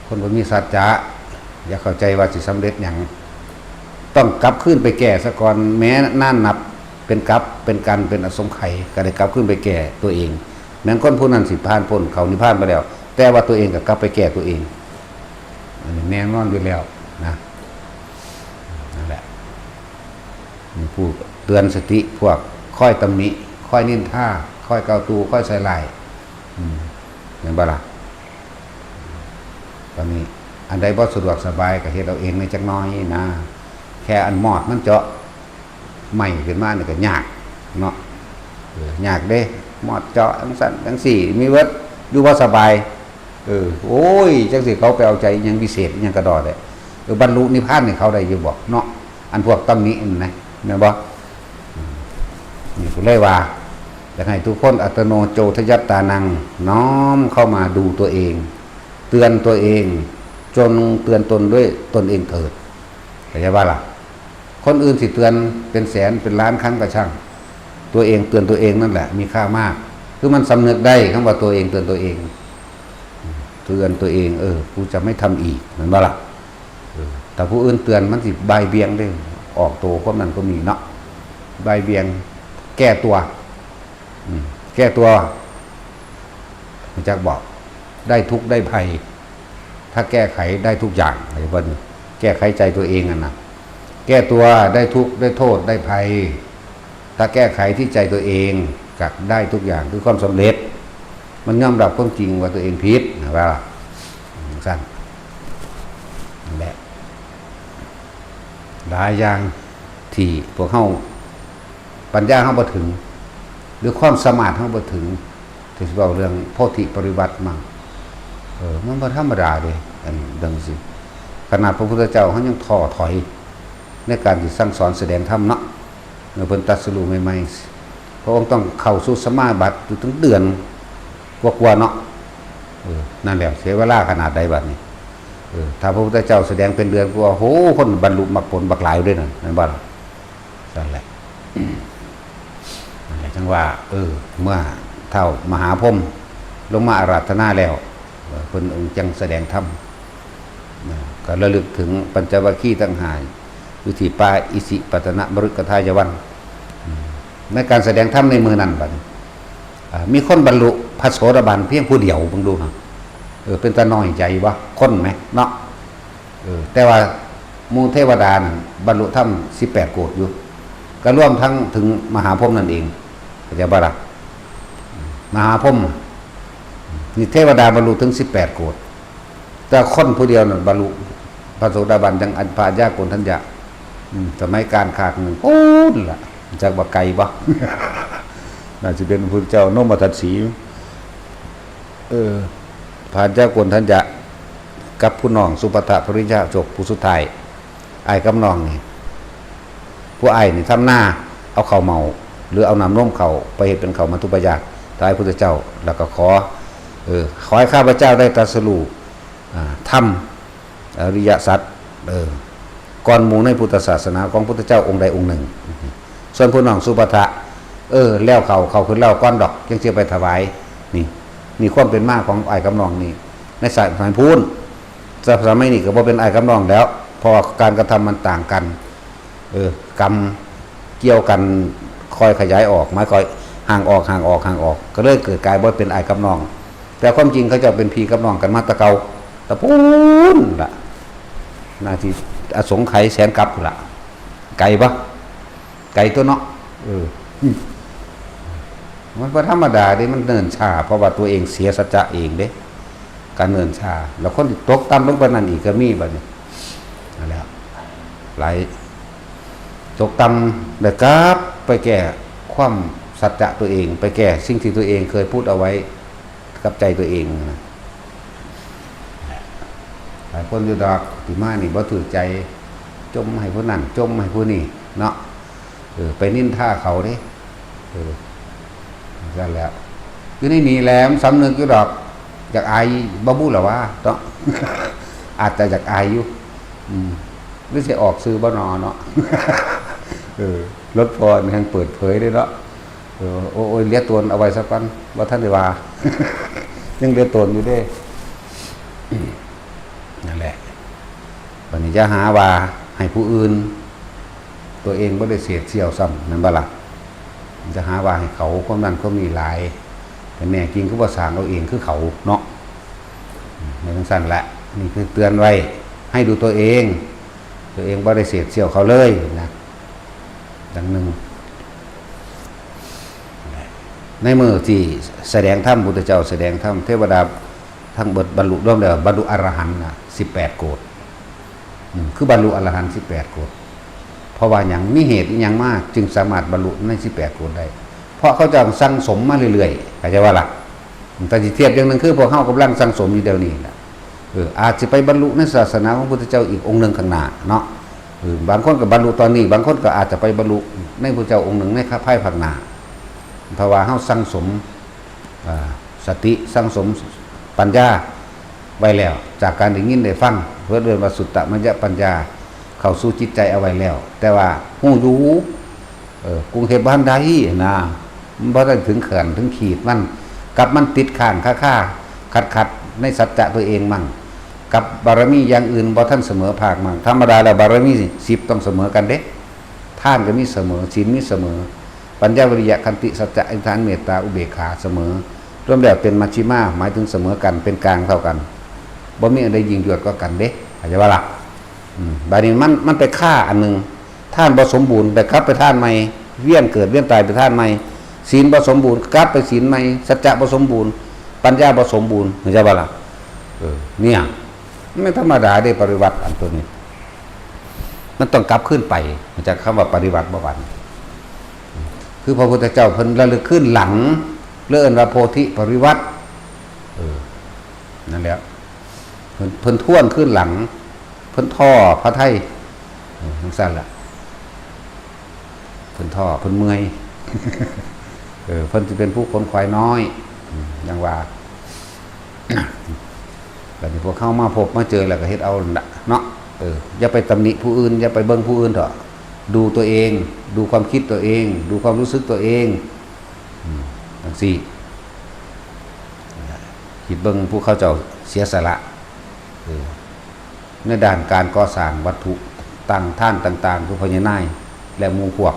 คนบ่มีสัจจะอย่าเข้าใจว่าสิสำเร็จหยังต้องกลับขึ้นไปแก่ซะก่อนแม้นั่นนับเป็นกลับเป็นกันเป็นอสงไขยก็ได้กลับขึ้นไปแก่ตัวเองแม้คนผู้นั้นสิผ่านพ้นเขานิพพานไปแล้วแต่ว่าตัวเองก็กลับไปแก่ตัวเองอันนี้แน่นอนอยู่แล้วนะนั่นแหละมีผู้เตือนสติพวกค่อยตำหนิค่อยนินท่าค่อยเกาตูค่อยใส่ลายเห็นบ่ล่ะตอนนี้อันใดบ่สะดวกสบายก็เฮ็ดเอาเองในจักน้อยนะแค่อันมอดมันเจาะใหม่ขึ้นมานี่ก็ยากเนาะยากเด้มอดเจาะจังซั่นจังซี่มีเวิร์ดอยู่บ่สบายโอ้ยจังสิเขาไปเอาใจยังพิเศษยังกระดอได้บรรลุนิพพานนี่เขาได้อยู่บ่เนาะอันพวกตำหนินี่นะแม่นบ่นี่ผู้เลยว่าอยากให้ทุกคนอัตโนโจทยัตตานังน้อมเข้ามาดูตัวเองเตือนตัวเองจนเตือนตนด้วยตนเองเถิดเข้าใจว่าล่ะคนอื่นสิเตือนเป็นแสนเป็นล้านครั้งก็ช่างตัวเองเตือนตัวเองนั่นแหละมีค่ามากคือมันสำนึกได้คำว่าตัวเองเตือนตัวเองเตือนตัวเองกูจะไม่ทำอีกเหมือนว่าล่ะแต่ผู้อื่นเตือนมันสิใบเบียงได้ออกตัวคนนั้นก็มีเนาะใบเบียงแก้ตัวแก้ตัวมันจะบอกได้ทุกได้ภัยถ้าแก้ไขได้ทุกอย่างอะไรบ้างแก้ไขใจตัวเองนะแก้ตัวได้ทุกได้โทษได้ภัยถ้าแก้ไขที่ใจตัวเองก็ได้ทุกอย่างคือความสำเร็จมันยอมรับความจริงว่าตัวเองผิดนะว่าสั้นนั่นแหละหลายอย่างที่พวกเขาปัญญาเขาบ่ถึงหรือความสมาธิเขาบ่ถึงที่เราเรื่องโพธิปริวัติมั่งมันบ่ธรรมดาเลยอันดังสิขนาดพระพุทธเจ้าเขายังท้อถอยในการที่สั่งสอนแสดงธรรมเนาะเมื่อเพิ่นตรัสรู้ใหม่ๆพระองค์ต้องเข้าสู่สมาบัติอยู่ถึงเดือนกว่าๆเนาะนั่นแหละเสียเวลาขนาดใดบัดนี้ถ้าพระพุทธเจ้าแสดงเป็นเดือนกว่าโหคนบรรลุมรรคผลบักหลายด้วยนั่นบ่นั่นแหละนั่นแหละจังว่าเมื่อเท่ามหาพรหมลงมาอาราธนาแล้วเพิ่นองค์จังแสดงธรรมก็ระลึกถึงปัญจวัคคีย์ทั้ง5อยู่ที่ป่าอิสิปตนมฤคทายวันในการแสดงธรรมในมือนั้นบัดมีคนบรรลุพระโสดาบันเพียงผู้เดียวเบิ่งดูนะเป็นตาน้อยใจบ่คนไหมเนาะแต่ว่าหมู่เทวดานั่นบรรลุธรรม18โกฏอยู่ก็รวมทั้งถึงมหาพรหมนั่นเองเข้าใจบ่ล่ะมหาพรหมนี่เทวดาบรรลุถึง18โกฏแต่คนผู้เดียวนั่นบรรลุพระโสดาบันจังอันพายากโกณฑัญญะสมัยการขาดนึงโอ้ล่ะจักบ่ไกลบ่ น่าจะเป็นพระพุทธเจ้านมทัตสีพายากโกณฑัญญะกับผู้น้องสุปทะภริยะจบผู้สุดท้ายอ้ายกับน้องนี่ผู้อ้ายนี่ทำหน้า เอาข้าวเมาหรือเอาน้ำนมเขาไปเฮ็ดเป็นข้าวมัทุปายาตถวายพุทธเจ้าแล้วก็ขอให้ข้าพเจ้าได้ตรัสรู้ธรรมอริยสัจก่อนหมู่ในพุทธศาสนาของพุทธเจ้าองค์ใดองค์หนึ่งส่วนผู้น้องสุปทะแล้วเขาขึ้นแล้วก้อนดอกยังเชื่อไปถวายนี่ความเป็นมาของอ้ายกับน้องนี่ในสายพูนสมัยนี้ก็บ่เป็นอ้ายกับน้องแล้วเพราะการกระทำมันต่างกันกรรมเกี่ยวกันคอยขยายออกไม่คอยห่างออกก็เลยเกิดกลายว่าเป็นอ้ายกับน้องแต่ความจริงเขาจะเป็นพี่กับน้องกันมาตะเกาตะปูนล่ะนาทีอสงไขยแสนกับล่ะไก่ปะไก่ตัวเนาะมันธรรมดาเด้มันเนินชาเพราะว่าตัวเองเสียสัจจะเองเด้การเนินชาแล้วคนตกต่ำลงไปนั่นอีกก็มีบัดนี้นั่นแหละหลายตกต่ำแต่กราบไปแก้ความสัจจะตัวเองไปแก้สิ่งที่ตัวเองเคยพูดเอาไว้กับใจตัวเองนะหลายคนอยู่ดอกที่มานี่บ่ถือใจจมให้ผู้นั้นจมให้ผู้นี่เนาะไปนินท่าเขาเด้นั่นแหละอยู่ในนี้แหลมสำนึกอยู่ดอกอยากอายบ่บู้หรอวะเนาะ อาจจะอยากอายอยู่หรือสิออกซื้อบ่นอเนาะ รถพรยังเปิดเผยได้เนาะโอ้ยเลี้ยตนเอาไว้สักวันว่าท่านได้ว่า ยังเลี้ยตนอยู่เด้นั่นแหละวันนี้จะหาว่าให้ผู้อื่นตัวเองไม่ได้เสียเสี่ยวซ้ำนั่นบ่ล่ะจะหาว่าให้เขาความนั้นก็มีหลายแต่แน่จริงก็ว่าสร้างเอาเองคือเขาเนาะในทั้งสั้นแหละนี่คือเตือนไว้ให้ดูตัวเองไม่ได้เสียเสี่ยวเขาเลยนะดังหนึ่งในมือที่แสดงธรรมพุทธเจ้าแสดงธรรมเทวดาทั้งบรรลุร่วมแล้วบรรลุอรหันต์18 โกฏคือบรรลุอรหันต์18 โกฏเพราะว่าอย่างมีเหตุอย่างมากจึงสามารถบรรลุใน18 โกฏได้เพราะเขาจะสั่งสมมาเรื่อยๆเข้าใจว่าล่ะแต่ที่เทียบอย่างนึงคือพวกเขากำลังสั่งสมอยู่เดี๋ยวนี้แหละอาจจะไปบรรลุในศาสนาของพุทธเจ้าอีกองค์หนึ่งข้างหน้าเนาะบางคนก็บรรลุตอนนี้บางคนก็อาจจะไปบรรลุในพุทธเจ้าองค์หนึ่งในภายภาคหน้าเพราะว่าเขาสั่งสมสติสั่งสมปัญญาไว้แล้วจากการได้ยินได้ฟังเพื่อเดินมาสุตตมัญญปัญญาเข้าสู่จิตใจเอาไว้แล้วแต่ว่าหูอยู่กรุงเทพบ้านใดนะมันบ่ได้ถึงเขื่อนถึงขีดมันกับมันติดข้างค่าขัดในสัจจะตัวเองมั่งกับบารมีอย่างอื่นบ่ท่านเสมอภาคมั่งธรรมดาแล้วบารมี10ต้องเสมอกันเด้ท่านก็มีเสมอศีลมีเสมอปัญญาวิริยะขันติสัจจะอธิษฐานเมตตาอุเบกขาเสมอรวมแล้วเป็นมัชฌิมาหมายถึงเสมอกันเป็นกลางเท่ากันบ่มีอะไรยิ่งยวดก็กันเด้เข้าใจว่าล่ะบาดนี้มันไปฆ่าอันนึงท่านบ่สมบูรณ์แต่กลับไปท่านใหม่เวียนเกิดเวียนตายไปท่านใหม่ศีลบ่สมบูรณ์กลับไปศีลใหม่สัจจะบ่สมบูรณ์ปัญญาบ่สมบูรณ์เข้าใจว่าล่ะเนี่ยไม่ธรรมดาได้ปฏิบัติอันตัวนี้มันต้องกลับขึ้นไปมันจะคำว่าปฏิบัติบ่วันคือพระพุทธเจ้าเพิ่นระลึกขึ้นหลังเลื่อนว่าโพธิปริวัตินั่นแหละเพิ่นท่วนขึ้นหลังเพิ่นท่อพระไทยทั้งสั้นละเพิ่นท่อเพิ่นเมื่อยเพิ่นจะเป็นผู้คนควายน้อยอย่างว่าแบบนี้พวกเข้ามาพบมาเจอแล้วก็เฮ็ดเอาเนาะอย่าไปตำหนิผู้อื่นอย่าไปเบิ่งผู้อื่นเถอะดูตัวเองดูความคิดตัวเองดูความรู้สึกตัวเองทั้งสี่คิดเบิ่งผู้เขาเจ้าเสียสละในด้านการก่อสร้างวัตถุตั้งท่านต่างๆคือพญานายและหมู่พวก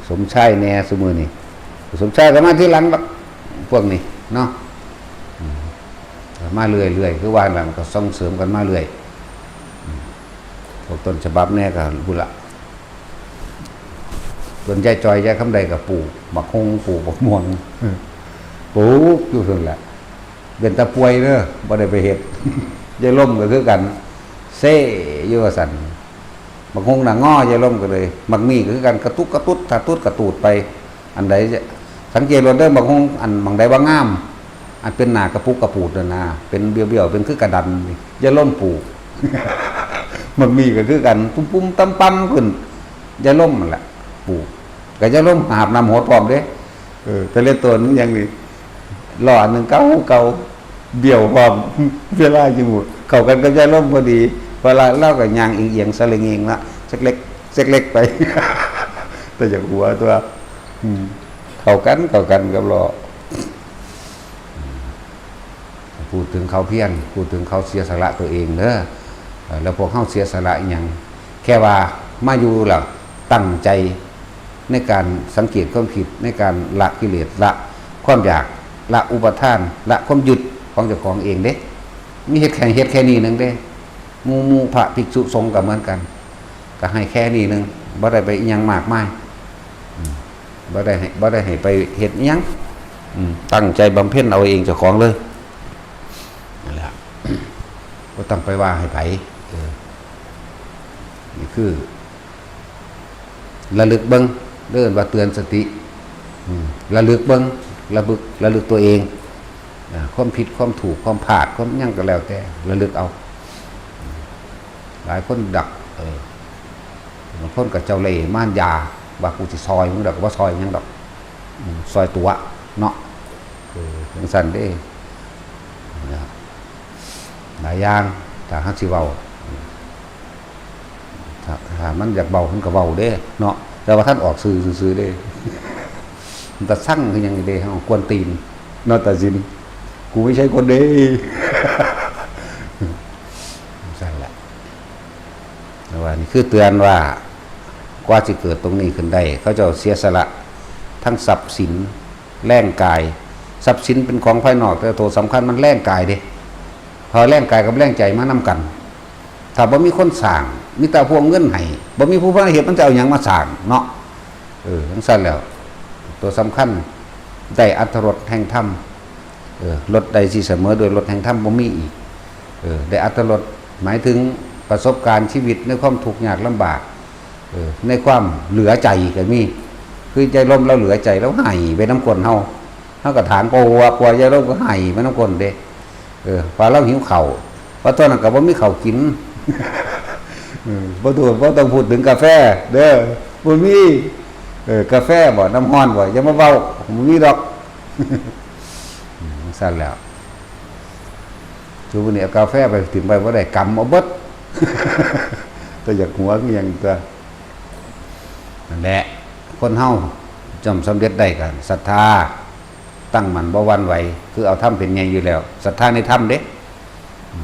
สมชายแน่สมือนี่สมชายก็มาที่หลังพวกนี้เนาะมาเรื่อยๆคือว่าหลังก็ส่งเสริมกันมาเรื่อยพวกต้นฉบับแน่ก็บุละส่วนยายจอยยายคำใดกับปู่บักฮงปู่บักม่วงปลูกอยู่ส่วนแหละเป็นตะป่วยเด้อบ่ได้ไปเฮ็ดยายล่มก็คือกันเซ่อยู่ว่าสั่นบักฮงน่ะง้อยายล่มก็เลยบักมีก็คือกันกระตุกกระตุดกระตุดกระตูดไปอันใดสังเกตว่าเด้อบักฮงอันบางใดว่างามอันเป็นหน้ากระปุกกระปูดน่ะเป็นเบี้ยวๆเป็นคือกระดันยายล่มปลูกมันมีก็คือกันปุ้มๆตั้มๆขึ้นยายล่มนั่นแหละ ปลูกก็จะล้มหาบนำหัวพร้อมเด้แต่เล่นตัวนึงอย่างนี้หล่อนึงเก่าเดี่ยวพร้อมเวลาอยู่เข้ากันก็จะล้มพอดีเวลาเล่ากับยางเอียงๆสลิงเองละเซ็กเล็กไป แต่จากหัวตัวเข้ากันกับหล่อพูดถึงเขาเพี้ยนพูดถึงเขาเสียสละตัวเองเด้อแล้วพวกเขาเสียสละอย่างแค่ว่ามาอยู่แล้วตั้งใจในการสังเกตความผิดในการละกิเลสละความอยากละอุปทานละความหยุดของเจ้าของเองเด้มีเหตุแค่นี้นึงเด้มูพระภิกษุสงฆ์ก็เหมือนกันก็ให้แค่นี้นึงบ่ได้ไปอิหยังมากมายบ่ได้ให้ไปเฮ็ดอิหยังตั้งใจบำเพ็ญเอาเองเจ้าของเลยนั่นแหละบ่ต้องไปว่าให้ไผนี่คือระลึกเบิ่งเดินว่าเตือนสติระลึกเบิ่งระลึกตัวเองความผิดความถูกความพลาดความยั่งก็แล้วแต่ระลึกเอาหลายคนดักบางคนกับเจ้าเล่ห์ม่านยาว่ากูสิซอยมึงดอกว่าซอยยังดอกซอยตัวเนาะถึงสั่นได้หลายอย่างถ้าฮักสิเว้าถ้ามันอยากเบามันก็เบาเด้เนาะแต่ว่าท่านออกซื้อเด้มันจะสั่งคือยังไงเด้เขากวนตีนนอตาซินกูไม่ใช่คนเด้สั่นแหละแต่ว่านี่คือเตือนว่ากว่าจะเกิดตรงนี้ขึ้นได้เขาจะเสียสละทั้งทรัพย์สินแรงกายทรัพย์สินเป็นของภายนอกแต่ตัวสำคัญมันแรงกายเด้พอแรงกายกับแรงใจมานำกันถ้าบ่มีคนสร้างมีแต่พวงเงินให้บ่มีผู้พระเหตุมันจะเอาหยังมาสร้างเนาะทั้งสั้นแล้วตัวสำคัญได้อรรถรสแห่งธรรมรสใดสิเสมอโดยรสแห่งธรรมบ่มีอีกได้อรรถรสหมายถึงประสบการณ์ชีวิตในความทุกข์ยากลำบากในความเหลือใจก็มีคือใจลมแล้วเหลือใจแล้วให้ไปน้ำกลเฮาก็ฐานโปว่าปล่อยใจลมก็ให้ไปน้ำกลเด้พอเราหิวข้าวเพราะตอนนั้นก็บ่มีข้าวกินบ่ต้องพูดถึงกาแฟเด้อบ่มีกาแฟบ่น้ำร้อนบ่อย่ามาเว้าบ่มีดอกสั่นแล้วทุกวันนี้เอากาแฟไปถึงไปบ่ได้กำเอาเบิดแต่อยากหัวเงียงตัวนั่นแหละคนเฮาจำสำเร็จได้กันศรัทธาตั้งมั่นบ่หวั่นไหวคือเอาธรรมเป็นใหญ่อยู่แล้วศรัทธาในธรรมเด้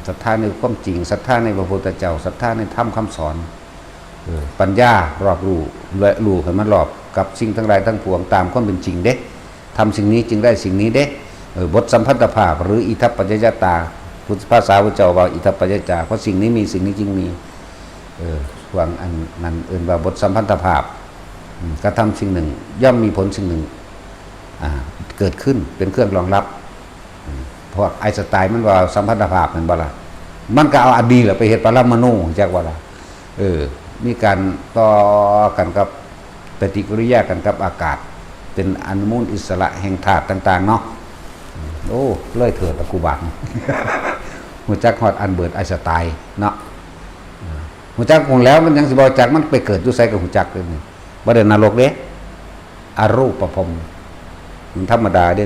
ศรัทธาในความจริงศรัทธาในพระพุทธเจ้าศรัทธาในธรรมคำสอนปัญญารอบรู้และรู้ให้มันรอบกับสิ่งทั้งหลายทั้งปวงตามความเป็นจริงเด้ทำสิ่งนี้จึงได้สิ่งนี้เด้บทสัมพันธภาพหรืออิทัปปัจจยตาพุทธภาษาพระเจ้าว่าอิทัปปัจจยตาเพราะสิ่งนี้มีสิ่งนี้จึงมีวางอันนั้นเอื่นว่าบทสัมพันธภาพกระทำสิ่งหนึ่งย่อมมีผลสิ่งหนึ่งเกิดขึ้นเป็นเครื่องรองรับเพราะไอน์สไตน์มันว่าสัมพันธภาพมันบ่ล่ะมันก็เอาอดีตไปเฮ็ดปรมาณูจักว่าล่ะมีการต่อกันกับปฏิกิริยากันกับอากาศเป็นอนุมูลอิสระแห่งธาตุต่างๆเนาะโอ้เลยเถิดตะกูบังหัวจักฮอดอันเบิร์ตไอน์สไตน์เนาะหัวจักคงแล้วมันยังสิบ่จักมันไปเกิดอยู่ไสกับหัวจักเลยนี่บ่ได้นรกเด้อรูปภพมันธรรมดาเด้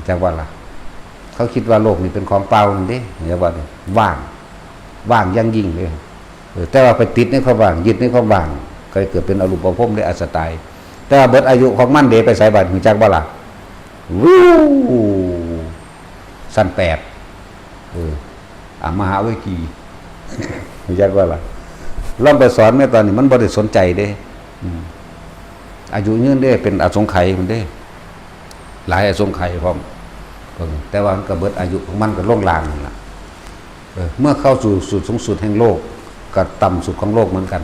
จักว่าล่ะเขาคิดว่าโลกนี่เป็นของเปล่านั่นเด้อย่าว่าว่างอย่างยิ่งเลยแต่ว่าไปติดในความว่างยึดในความว่างก็เกิดเป็นอรูปภพได้อสไตล์แต่ว่าเบิดอายุของมันเด้ไปไสบัดฮู้จักบ่ล่ะวู้สั้น8มหาวิกีฮู้จักว่าล่ะลองไปสอนแม่ตอนนี้มันบ่ได้สนใจเด้อายุยืนเด้เป็นอสงไขยมันเด้หลายอสงไขยพร้อมแต่ว่ามันก็เบิดอายุของมันก็ล่วงลางนั่นล่ะเมื่อเข้าสู่สุดสูงสุดแห่งโลกกับต่ำสุดของโลกเหมือนกัน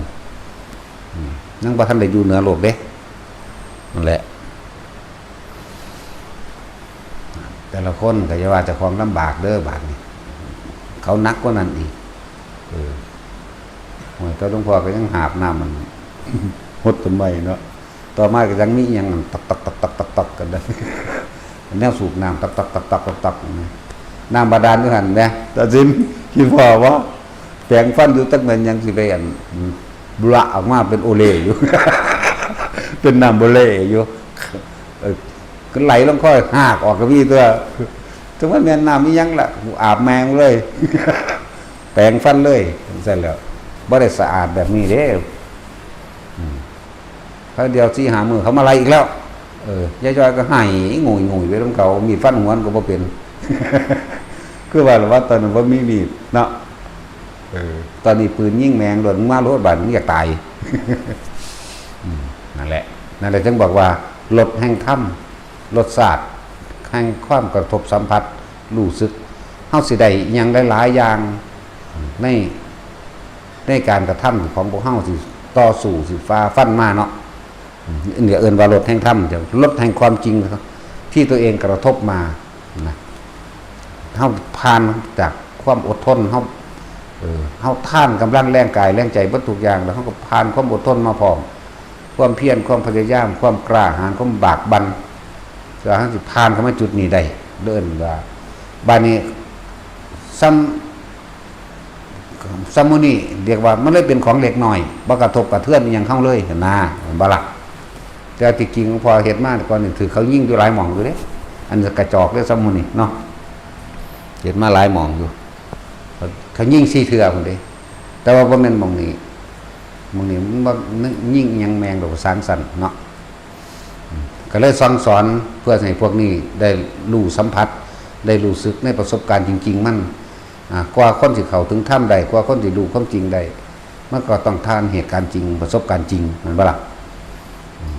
นั่งบ่ทันได้อยู่เหนือโลกเด้นั่นแหละแต่ละคนก็จะว่าจะความลำบากเด้อบาดนี้เขานักกว่านั้นอีกแต่หลวงพ่อก็ยังหาบน้ำมันหดทำไมเนาะต่อมาก็ยังมีอย่างตักกันได้แนวสูบน้ำตักน้ำบาดาลด้วยหันเนี่ยแต่จินคิดว่าแปลงฟันอยู่ตั้งแต่ยังสิไปอันบุระออกมาเป็นโอเล่อยู่ เป็นน้ำบเล่อยู่ก็ไหลลงค่อยหากออกกระวี่ตัวถึงว่าแม่น้ำมียังละอาบแมงเลย แปรงฟันเลยเสร็จแล้วบ่ได้สะอาดแบบนี้เด้เขาเดียวที่หามือเขามาไล่อีกแล้วยายจอยก็ให้งุยไว้ตรงเขามีฟันหัวก็บ่เป็น คือว่าตอนนั้นว่ามีมีดเนาะตอนนี้ปืนยิงแมงโดนมารถบาดมันอยากตาย นั่นแหละจึงบอกว่าลดแห่งถ้ำลดศาสตร์แห่งความกระทบสัมผัสรู้สึกเฮาสิได้ยังหลายๆอย่างในการกระทำของพวกเฮาสิต่อสู้สิฟ้าฟันมาเนาะเดี๋ยวเอิ้นว่าลดแห่งถ้ำเดี๋ยวลดแห่งความจริงที่ตัวเองกระทบมานะเฮาผ่านจากความอดทนเฮาท่านกำลังแรงกายแรงใจเบิดทุกอย่างแล้วเฮาก็ผ่านความอดทนมาพร้อมความเพียรความพยายามความกล้าหาญความบากบั่นจะให้สิผ่านเข้ามาจุดนี้ได้เดินว่าบาดนี้ซัมมุนี่เรียกว่ามันเลยเป็นของเล็กน้อยบ่กระทบกระเทือนอหยังเข้าเลยนะบ่ล่ะแต่ที่จริงพอเฮ็ดมาก่อนนี่ถือเขายิงอยู่หลายหม่องอยู่เด้อันกระจอกเด้ซัมมุนี่เนาะเฮ็ดมาหลายหม่องอยู่เขายิง4เทื่อพุ่นเด้แต่ว่าบ่แม่นหม่องนี้มันบ่ยิ่งยังแมงดอกสร้างสรรค์เนาะก็เลยสอนเพื่อให้พวกนี้ได้รู้สัมผัสได้รู้สึกในประสบการณ์จริงๆมันกว่าคนสิเข้าถึงถ้ำใดกว่าคนสิรู้ความจริงได้มันก็ต้องทานเหตุการณ์จริงประสบการณ์จริงมันบ่ล่ะ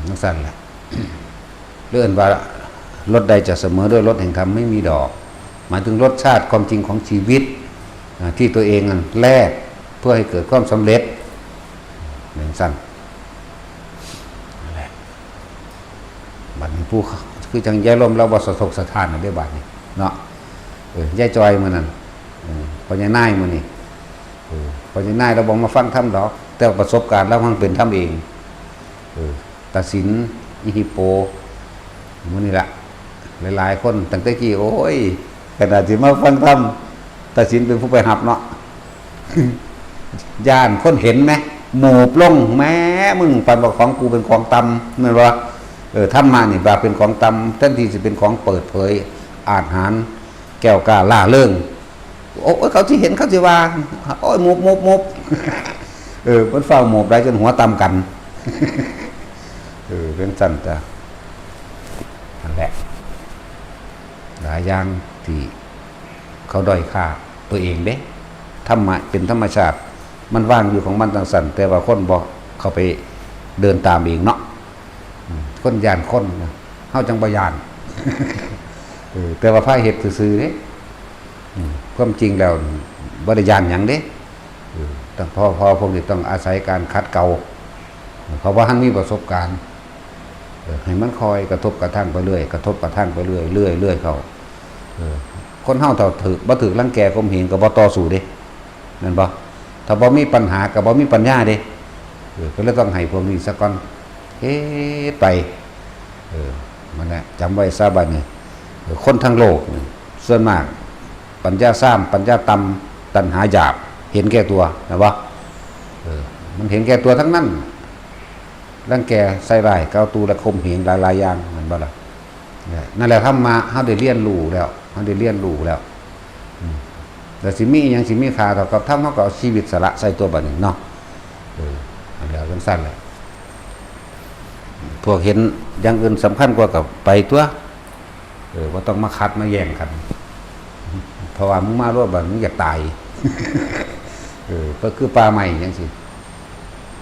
นั่นสั่นแหละเรื่องว่ารสใดจะเสมอด้วยรสแห่งธรรมไม่มีดอกหมายถึงรสชาติความจริงของชีวิตที่ตัวเองแลกเพื่อให้เกิดความสำเร็จเหมือนสั้นบัดนี้ผู้คือจังยายลมเราบ่สะทกสะท้านได้บัดนี้เนาะยายจอยมื้อนั้นพอยายนายมื้อนี้พอยายนายเราบอกมาฟังธรรมดอกแต่ประสบการณ์เราทั้งเป็นธรรมเองตัดสินอิฮิโปมื้อนี้ล่ะหลายๆคนตั้งแต่กี้โอ้ยขนาดที่มาฟังธรรมตัดสินเป็นผู้ไปหับเนาะ ย่านคนเห็นไหมหมูปลงแม้มึงปันบอกของกูเป็นของตำนั่นวะธรรมะนี่บาเป็นของตำท่านที่จะเป็นของเปิดเผยอาจหารแก้วกล้าล่าเรื่องโอ้เขาที่เห็นเขาจะว่าโอ้ยมุบมันเฝ้าหมูได้จนหัวตำกันเป็นสั้นจ้ะนั่นแหละหลายอย่างที่เขาด้อยค่าตัวเองเด้ธรรมะเป็นธรรมชาติมันว่างอยู่ของมันต่างสันแต่ว่าคนบอกเขาไปเดินตามเองเนาะคนยานคนเฮาจังบ่ยาน แต่ว่าพระเฮ็ดซื่อๆเด้ความจริงแล้วบ่ได้ยานหยังเด้แต่พอพวกนี้ต้องอาศัยการคัดเกลาเพราะว่าท่านมีประสบการณ์ให้มันคอยกระทบกระทั่งไปเรื่อยกระทบกระทั่งไปเรื่อยเรื่อยเข้าคนเฮาถ้าถือบ่ถือรังแกข่มเหงก็บ่ต่อสู้เด้นั่นบ่ถ้าบ่มีปัญหากับบ่มีปัญญาเด้ก็เลยต้องให้พวกนี้ซะก่อนเฮ็ดไปมันแหละจำไว้ซะบัดนี้คนทั้งโลกส่วนมากปัญญาซ้ำปัญญาต่ำตัณหาหยาบเห็นแก่ตัวนะบ่มันเห็นแก่ตัวทั้งนั้นรังแกใส่ร้ายก้าวตูและข่มเหงหลายๆอย่างมันบ่ล่ะนั่นแหละทำมาเฮาได้เรียนรู้แล้วแต่สิมียังสิมีค่าเท่ากับทำเฮาก็เอาชีวิตสละใส่ตัวบัดนี้เนาะอันแล้วสั้นๆแหละพวกเห็นอย่างอื่นสำคัญกว่ากับไปตัวว่าต้องมาคัดมาแย่งกันเพราะว่ามึงมาร่วมบัดมึงอยากตายก็คือปลาใหม่จังซี่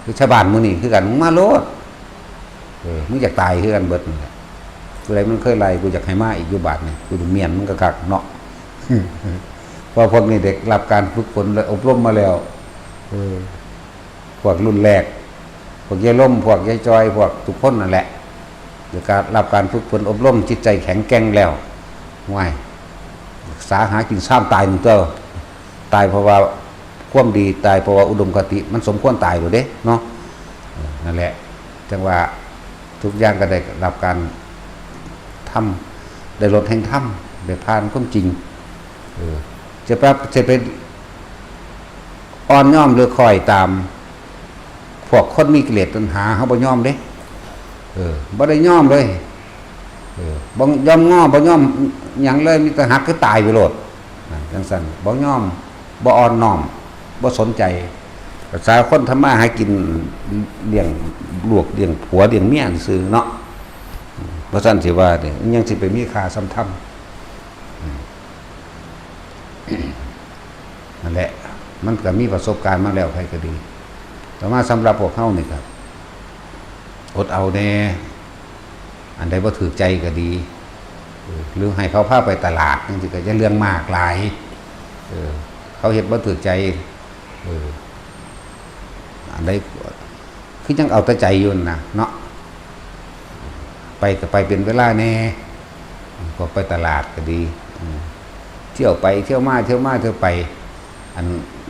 คือชาวบ้านมื้อนี้คือกันมึงมาโลดมึงอยากตายคือกันเบิดนั่นแหละผู้ใดมันเคยไล่กูอยากให้มาอีกอยู่บาดนี่กูจะเมียนมันก็คักเนาะพอพวกนี้เด็กรับการฝึกฝนอบรมมาแล้วพวกรุ่นแรกพวกยายล่มพวกยายจอยพวกทุกคนนั่นแหละเดี๋ยวการรับการฝึกฝนอบรมจิตใจแข็งแกร่งแล้วง่ายสาหากินซ้ำตายหนึ่งตัวตายเพราะว่าความดีตายเพราะว่าอุดมคติมันสมควรตายอยู่เด้เนาะนั่นแหละจังว่าทุกอย่างก็ได้รับการทำได้ลดแห่งถ้ำได้ผ่านความจริงจะไปอ่อนย่อมหรือคอยตามพวกคนมีกิเลสตัณหาเขาบ่ย่อมเด้ บ่ได้ยอมเลยบ่ยอมง้อบ่ยอมหยังเลยมีแต่หักคือตายไปโลดจังซั่นบ่ยอมบ่อ่อนน้อมบ่สนใจภาษาคนทำมาหากินเลี้ยงลูกเลี้ยงผัวเลี้ยงเมียซื่อเนาะเพราะฉะนั้นสิว่าเนี่ยยังสิไปมีค่าซ้ำทำนั่นแหละมันก็มีประสบการณ์มาแล้วใครก็ดีแต่ว่าสำหรับพวกเฮานี่ครับอดเอาแน่อันใดบ่ถูกใจก็ดีหรือให้เขาพาไปตลาดจังซี่ก็จะเรื่องมากหลายเขาเฮ็ดบ่ถูกใจอันใดคือจังเอาแต่ใจอยู่นะเนาะไปก็ไปเป็นเวลาแน่ก็ไปตลาดก็ดีเที่ยวไปเที่ยวมาเที่ยวไปอัน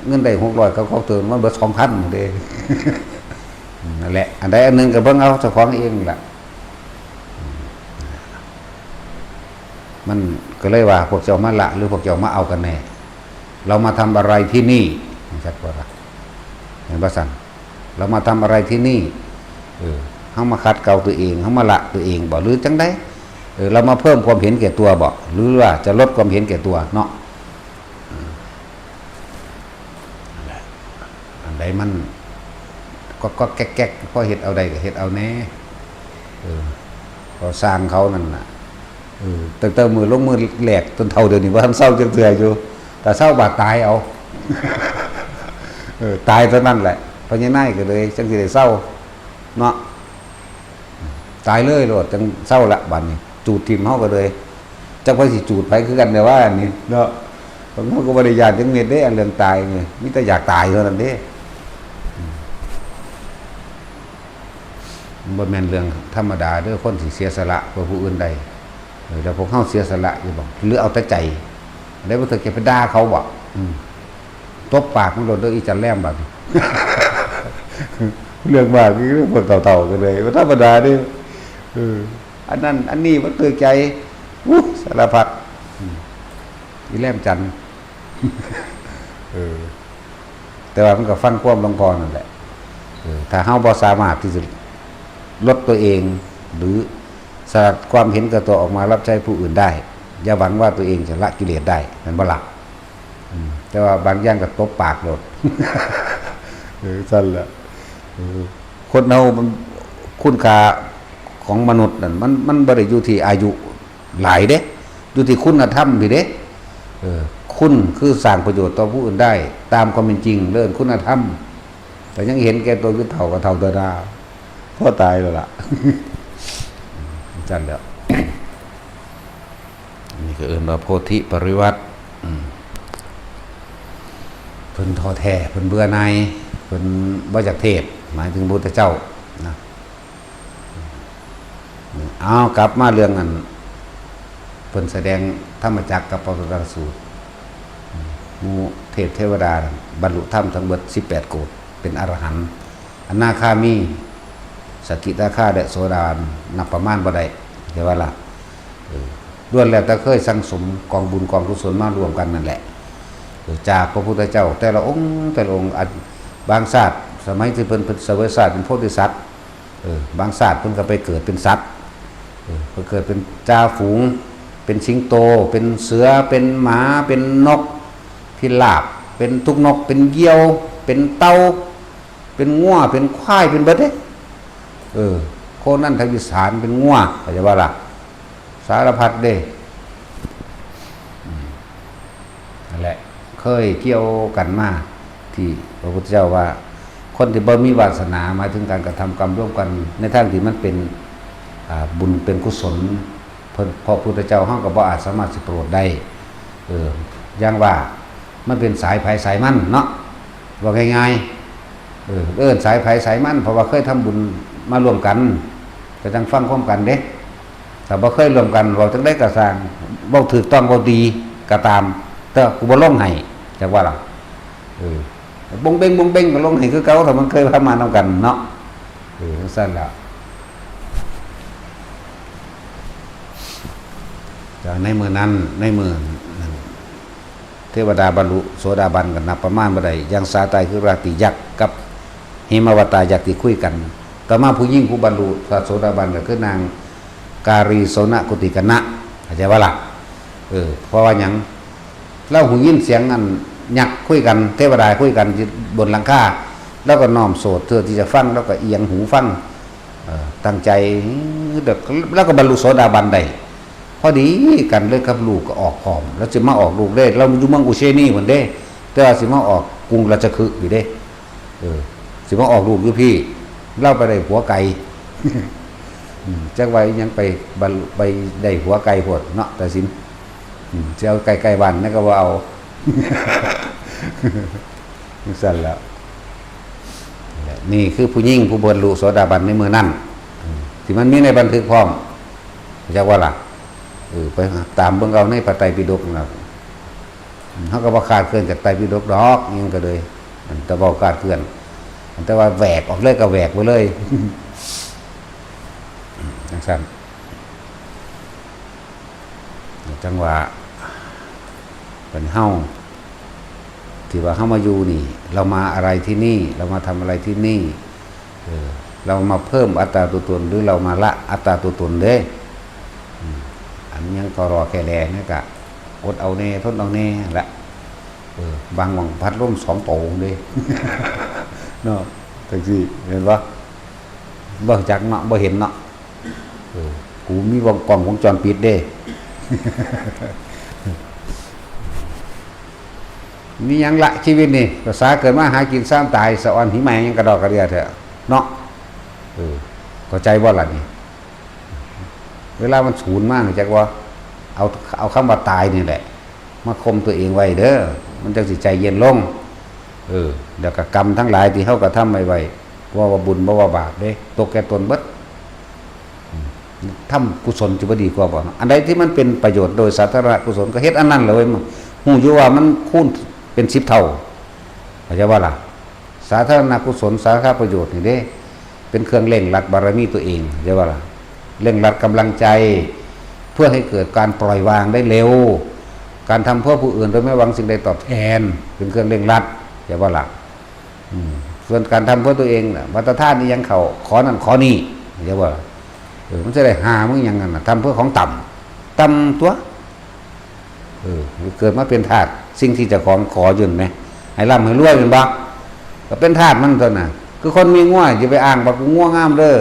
เงินได้600เขาเติมมันเบิด 2,000 เด้นั่นแหละอันใดอันนึงก็เบิ่งเอาเจ้าของเองล่ะมันก็เลยว่าพวกเจ้ามาละหรือพวกเจ้ามาเอากันแน่เรามาทำอะไรที่นี่ชัดกว่าล่ะเห็นบ่สั่นเรามาทำอะไรที่นี่เฮามาคัดเกลาตัวเองเฮามาละตัวเองบ่หรือจังได๋เรามาเพิ่มความเห็นแก่ตัวบ่หรือว่าจะลดความเห็นแก่ตัวเนาะอันใดมันก็แก๊กๆพอเฮ็ดเอาได้ก็เฮ็ดเอาแน่พอสร้างเขานั่นน่ะตั้งแต่มือลงมือแหลกจนเท่าเดี๋ยวนี้ว่าทันเศร้าจังเทื่ออยู่แต่เศร้าบาดตายเอาตายเท่านั้นแหละเพราะงั้นนายก็เลยจังสิได้เศร้าเนาะตายเลยโลดจังเศร้าละบัดนี้จูดทิ่มเฮาก็เลยจักว่าสิจูดไปคือกันแต่ว่าอันนี้เนาะผมก็บ่ได้ญาติจังเม็ดเด้อันเรื่องตายนี่มีแต่อยากตายเท่านั้นเด้บ่แม่นเรื่องธรรมดาเด้อคนสิเสียสละเพื่อผู้อื่นใดแต่พวกเฮาเสียสละอยู่บ่หรือเอาแต่ใจแล้วบ่เถิดจะไปด่าเขาบ่ตบปากมันโดนเด้ออีจันแหลมบัดนี้ เรื่องมากคือเรื่องพวกเต่าๆกันเลยบ่ธรรมดาเด้อันนั้นอันนี้บ่ตื่นใจสารพัดอีแหลมจันทร์แต่ว่ามันก็ฟังความลงพอนั่นแหละถ้าเฮาบ่สามารถที่จะลดตัวเองหรือสลัดความเห็นกับตัวออกมารับใช้ผู้อื่นได้อย่าหวังว่าตัวเองจะละกิเลสได้นั่นบ่ล่ะแต่ว่าบางอย่างก็ตบปากโลดซั่นแหละคนเฮามันคุณค่าของมนุษย์นั่นมันบ่ได้อยู่ที่อายุหลายเด้อยู่ที่คุณธรรมพี่เด้คุณคือสร้างประโยชน์ต่อผู้อื่นได้ตามความเป็นจริงเรื่องคุณธรรมแต่ยังเห็นแก่ตัวคือเท่ากับเท่าตัวดาพ่อตายแล้วล่ะจันแล้วนี่ก็เอิ้นว่าโพธิปริวัติเพิ่นท้อแท้เพิ่นเบื่อหน่ายเพิ่นบ่อยากเทศหมายถึงพระพุทธเจ้านะเอากลับมาเรื่องนั้นเพิ่นแสดงธรรมจักรกับปวัตตสูตรหมู่เทพเทวดาบรรลุธรรมทั้งหมด18โกฏเป็นอรหันต์อนาคามีสกิทาคาและโสดานับประมาณบ่ได้เดี๋ยวว่าล่ะล้วนแล้วแต่เคยสั่งสมกองบุญกองกุศลมารวมกันนั่นแหละจากพระพุทธเจ้าแต่ละองค์บางชาติสมัยที่เพิ่นเสวยชาติเป็นโพธิสัตว์บางชาติเพิ่นก็ไปเกิดเป็นสัตว์เพิ่นเกิดเป็นจ่าฝูงเป็นสิงโตเป็นเสือเป็นหมาเป็นนกพิราบเป็นทุกนกเป็นเหยี่ยวเป็นเต่าเป็นงัวเป็นควายเป็นเบิดเด้โคนั่นทวิสารเป็นงัวเข้าใจว่าล่ะสารพัดเด้นั่นแหละเคยเกี่ยวกันมาที่พระพุทธเจ้าว่าคนที่บ่มีวาสนาหมายถึงการกระทำกรรมร่วมกันในทางที่มันเป็นบุญเป็นกุศลพระพุทธเจ้าเฮาก็บ่อาจสามารถสิโปรดได้อย่างว่ามันเป็นสายไผสายมันเนาะว่าง่ายๆสายไผสายมันเพราะว่าเคยทำบุญมารวมกันก็จังฟังพร้อมกันเด้ถ้าบ่เคยรวมกันเราจังได้ก็สร้างบ่ถูกต้องบ่ดีก็ตามแต่กูบ่ลงให้จักว่าล่ะบงเบงก็ลงให้คือเก่าถ้ามันเคยทำมานำกันเนาะซั่นล่ะจากในมือนั้นในมือเทวดาบรรลุโสดาบันกันนับประมาณบ่ได้อย่างสาตายคือราติยักษ์กับหิมวตายักษ์ที่คุยกัน ต่อมาผู้ยิ่งผู้บรรลุพระโสดาบันก็คือนางการีโสนกุติกนะเข้าใจว่าล่ะเพราะว่าหยังเล่าหูยินเสียงอันยักคุยกันเทวดาคุยกันบนหลังคาแล้วก็น้อมโสดเธอที่จะฟังแล้วก็เอียงหูฟังตั้งใจแล้วก็บรรลุโสดาบันได้พอดีกันเลยครับลูกก็ออกพร้อมแล้วจะมาออกลูกได้เราอยู่เมืองอุเชนีเหมือนเด้แต่ว่าสิมาออกกรุงราชคฤห์อยู่เด้สิมาออกลูกอยู่พี่เล่าไปได้ผัวไก่จักไว้ยังไปได้ผัวไก่พวดเนาะแต่สินจะเอาไก่บ้านนั่นก็ว่าเอาสั่นแล้วนี่คือผู้ยิ่งผู้บรรลุโสดาบันในมือนั่นที่มันมีในบันทึกพร้อมจักว่าล่ะไปตามเบิ่งเอาในพระไตรปิฎกนะเขาก็บ่ขาดเคลื่อนจากไตรปิฎกดอกยังก็เลยแต่บ่ขาดเคลื่อนแต่ว่าแหวกออกเลยก็แหวกไปเลยจังซั่นจังว่าเป็นเฮาที่ว่าเฮามาอยู่นี่เรามาอะไรที่นี่เรามาทำอะไรที่นี่เรามาเพิ่มอัตตาตัวตนหรือเรามาละอัตตาตัวตนเด้อันยังก็รอแค่แลนี่กะอดเอาแน่ทนเอาแน่ละบางวังพัดร่ม2 โตงเด้เนาะจังซี่เห็นบ่บ่จักเนาะบ่เห็นเนาะกูมีวงกล้องวงจรปิดเด้มีหยังละชีวิตนี่ภาษาเกิดมาหากินซ้ำตายสะออนหิแมงยังกระดอกกระเดียเถอะเนาะเข้าใจบ่ล่ะนี่เวลามันสูญมากจักว่าเอาคำว่าตายนี่แหละมาคมตัวเองไว้เด้อมันจังสิใจเย็นลงเดี๋ยวกับกรรมทั้งหลายที่เฮากระทำไว้ว่าบุญบ่ว่าบาปเด้ตกแก่ตนเบิดทำกุศลจะบ่ดีกว่าบ่อันใดที่มันเป็นประโยชน์โดยสาธารณกุศลก็เฮ็ดอันนั้นเลยฮู้อยู่ว่ามันคูณเป็น10 เท่าเข้าใจว่าล่ะสาธารณกุศลสาธารณประโยชน์นี่เด้เป็นเครื่องเร่งรัดบารมีตัวเองเข้าใจว่าล่ะเร่งรัดกำลังใจเพื่อให้เกิดการปล่อยวางได้เร็วการทำเพื่อผู้อื่นโดยไม่หวังสิ่งใดตอบแทนเป็นเครื่องเร่งรัดเข้าใจว่าล่ะส่วนการทำเพื่อตัวเองน่ะวัฏฏะนี่ยังเขาขอนั่นขอนี่เข้าใจว่ามันจะได้หามึงอย่างนั้นน่ะทำเพื่อของต่ำตัวเกิดมาเป็นทาสสิ่งที่จะขอยืนไหมให้ร่ำให้รวยเป็นบ้าก็เป็นทาสมันเท่านั้นคือคนมีง่วอย่าไปอ้างว่ากูง่วงงามเด้อ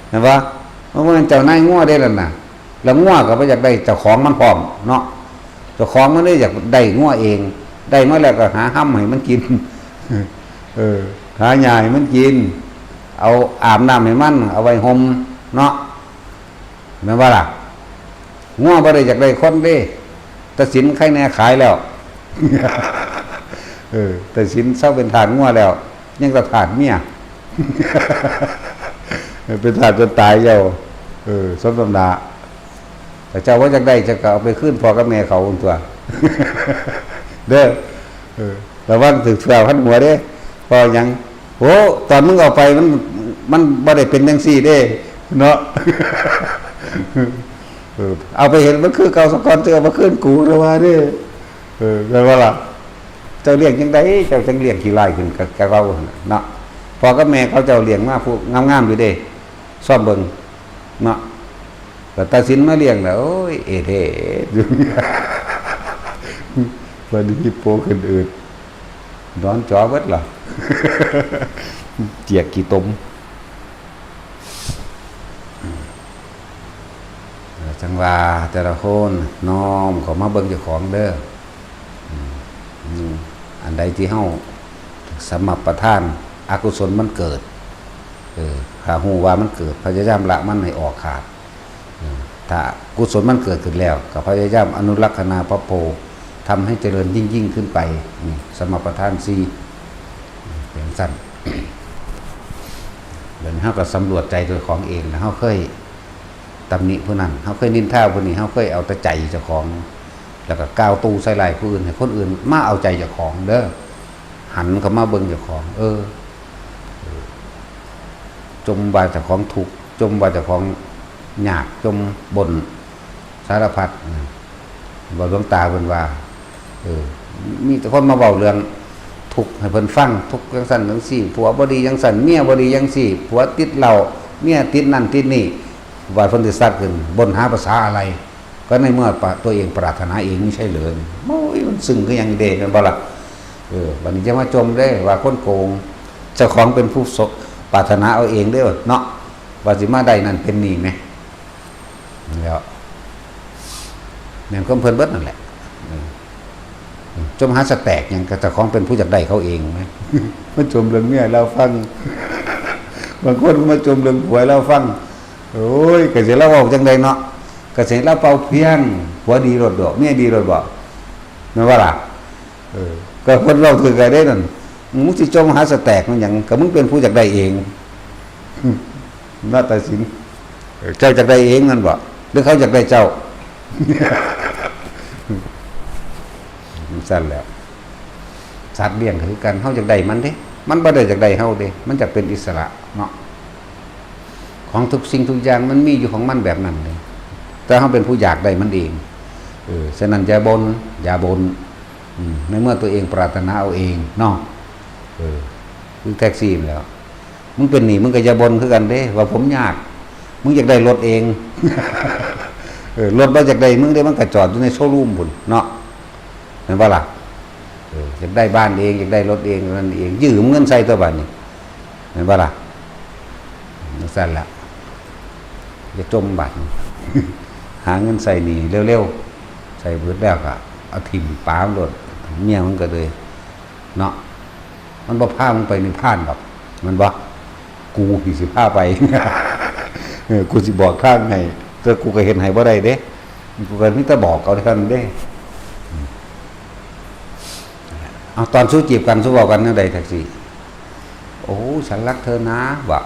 เห็นปะเพราะมันเจ้านายง่วได้แล้วน่ะแล้วง่วก็ไม่อยากได้เจ้าของมันพร้อมเนาะเจ้าของมันได้อยากได้ง่วเองได้เมื่อแล้วก็หาห้ำให้มันกินหาหญ้าให้มันกินเอาอาบน้ำให้มันเอาไว้ห่มเนาะแม่นว่าล่ะง่วบ่ได้อยากได้คนเด้แต่สินใครแน่ขายแล้วแต่สินเศร้าเป็นทาสง่วแล้วยังก็ทาสเมียเป็นทาสจนตายเจ้าสมธรรมดาแต่เจ้าว่าจากได้จะเอาไปขึ้นพ่อกับแม่เขาตัวเด้อแต่ว่าถึงแฝงพันหัวเด้พอยังโอ้ตอนมึงเอาไปมันบ่ได้เป็นจังซี่เด้เนาะเอาไปเห็นมันคือเก่าสกอนเจอมาขึ้นกูระว่านี่แปลว่าล่ะเจ้าเลี้ยงยังไงเจ้าจังเลี้ยงขี้ไล่ขึ้นกับเราเนาะพอกับแม่เขาเจ้าเลี้ยงมาผู้งามๆอยู่เด้ซ่อมเบิ่งเนาะแต่ตาสินมาเลี้ยงแล้วโอ้ยเท่อยู่วันนี้ฮิปโปขึ้นอืดนอนจ่อเบิดล่ะเจียกกี่ตมจังว่าแต่ละคนน้อมเขามาเบิ่งเจ้าของเด้ออันใดที่เฮาสมัครประทานอกุศลมันเกิดหาฮู้ว่ามันเกิดพยายามละมันให้ออกขาดถ้ากุศลมันเกิดขึ้นแล้วก็พยายามอนุรักษณาพระโพทำให้เจริญยิ่งขึ้นไปนี่สมัครประทาน4เป็นสั้นเดี๋ยวนี้เฮาก็สำรวจใจตัวของเองนะเฮาเคยตำหนิผู้นั้นเขาเคยนินทาผู้นี้เขาเคยเอาแต่ใจเจ้าของแล้วก็ก้าวตู้ใส่ลายผู้อื่นให้คนอื่นมาเอาใจเจ้าของเด้อหันเขามาเบิ่งเจ้าของจมว่าเจ้าของถูกจมว่าเจ้าของหยากจมบ่นสารพัดบ่หลวงตาเพิ่นว่ามีแต่คนมาเว้าเรื่อง ทุกข์ให้เพิ่นฟังทุกข์จังซั่นจังซี่ผัวบ่ดีจังซั่นเมียบ่ดีจังซี่ผัวติดเหล้าเมียติดนั่นติดนี่ว่าเพิ่นสิซัดขึ้นบนหาภาษาอะไรก็ในเมื่อตัวเองปรารถนาเองไม่ใช่เหรอโอ้ยมันซึ้งคือหยังเด้แม่นบ่ล่ะบัดนี้จะมาจมเด้ว่าคนโกงเจ้าของเป็นผู้ปรารถนาเอาเองเด้อเนาะว่าสิมาได้นั่นเป็นนี่แหมแล้วแม่นความเพิ่นเบิดนั่นแหละจมหาสแตกยังก็เจ้าของเป็นผู้อยากได้เขาเองไหมมาจมเรื่องเมียเราฟังบางคนมาจมเรื่องผัวเราฟังโอ้ยก็สิเล่าเว้าจังได๋เนาะก็สิเล่าเป่าเพียงผัวดีรถดอกเมียดีรถบ่แม่นว่าล่ะก็คนเราถือกันได้นั่นมึงสิจมหาสแตกมันหยังก็มึงเป็นผู้อยากได้เองนาฏศิลป์เจ้าอยากได้เองนั่นบ่หรือเขาอยากได้เจ้าสั่นแล้วสัตว์เลี้ยงคือกันเฮาอยากได้มันเด้มันบ่ได้อยากได้เฮาเด้มันจะเป็นอิสระเนาะของทุกสิ่งทุกอย่างมันมีอยู่ของมันแบบนั้นเลยแต่เฮาเป็นผู้อยากได้มันเองฉะนั้นอย่าบ่นในเมื่อตัวเองปรารถนาเอาเองเนาะคือแท็กซี่แล้วมึงเป็นหนี้มึงก็อย่าบ่นคือกันเด้ว่าผมยากมึงอยากได้รถเองรถบ่อยากได้มึงได้มันก็จอดอยู่ในโชว์รูมพุ่นเนาะเห็นป่ะล่ะอยากได้บ้านเองอยากได้รถเองนั่นเองยืมเงินใส่ตัวบ้านนี่เห็นป่ะล่ะนั่นสั่นละอย่าจมบัตรหาเงินใส่หนี้เร็วๆใส่เบิดแล้วก็เอาถิ่มปามรถเมียมันก็เลยเนาะมันบ่พามึงไปนิพพานดอกมันบ่กูสิพาไปกูสิบอกทางให้แต่กูก็เห็นให้บ่ได้เด้กูก็มีแต่บอกเอาเท่านั้นเด้เอาตอนสู้จีบกันสู้บอกกันนั่นใดแท็กซี่โอ้ฉันรักเธอนะบ่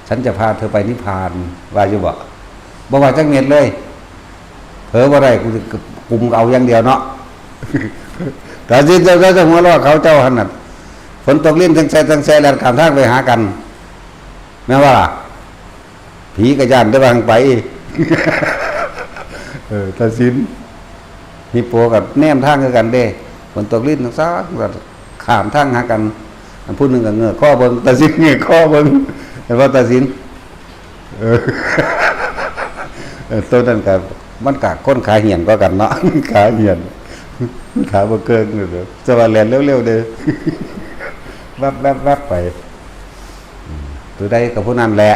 ฉันจะพาเธอไปนิพพานว่าอยู่บ่ว่าจักเม็ดเลยเผลอบ่ได้กูจะกุมเอาอย่างเดียวเนาะแต่จริงๆแล้วจะหัวเราะเขาเจ้าหั่นน่ะฝนตกลิ้นทั้งแซ่แล้วข้ามทางไปหากันแม่ว่าล่ะผีก็ย่านได้บางไปตัดสินฮิปโปกับแนมทางคือกันเด้ฝนตกลิ้นทั้งซ้าข้ามทางหากันอันพูดนึงก็เงือกข้อเบิ่งตัดสินเงือกข้อเบิ่งแต่ว่าตัดสินตัวนั้นก็มันกะก้นขาเหี่ยนก็กันเนาะขาเหี่ยนขาบ่เกินเด้อจะว่าแล่นเร็วๆเด้อแวบๆไปตัวใดก็ผู้นั้นแหละ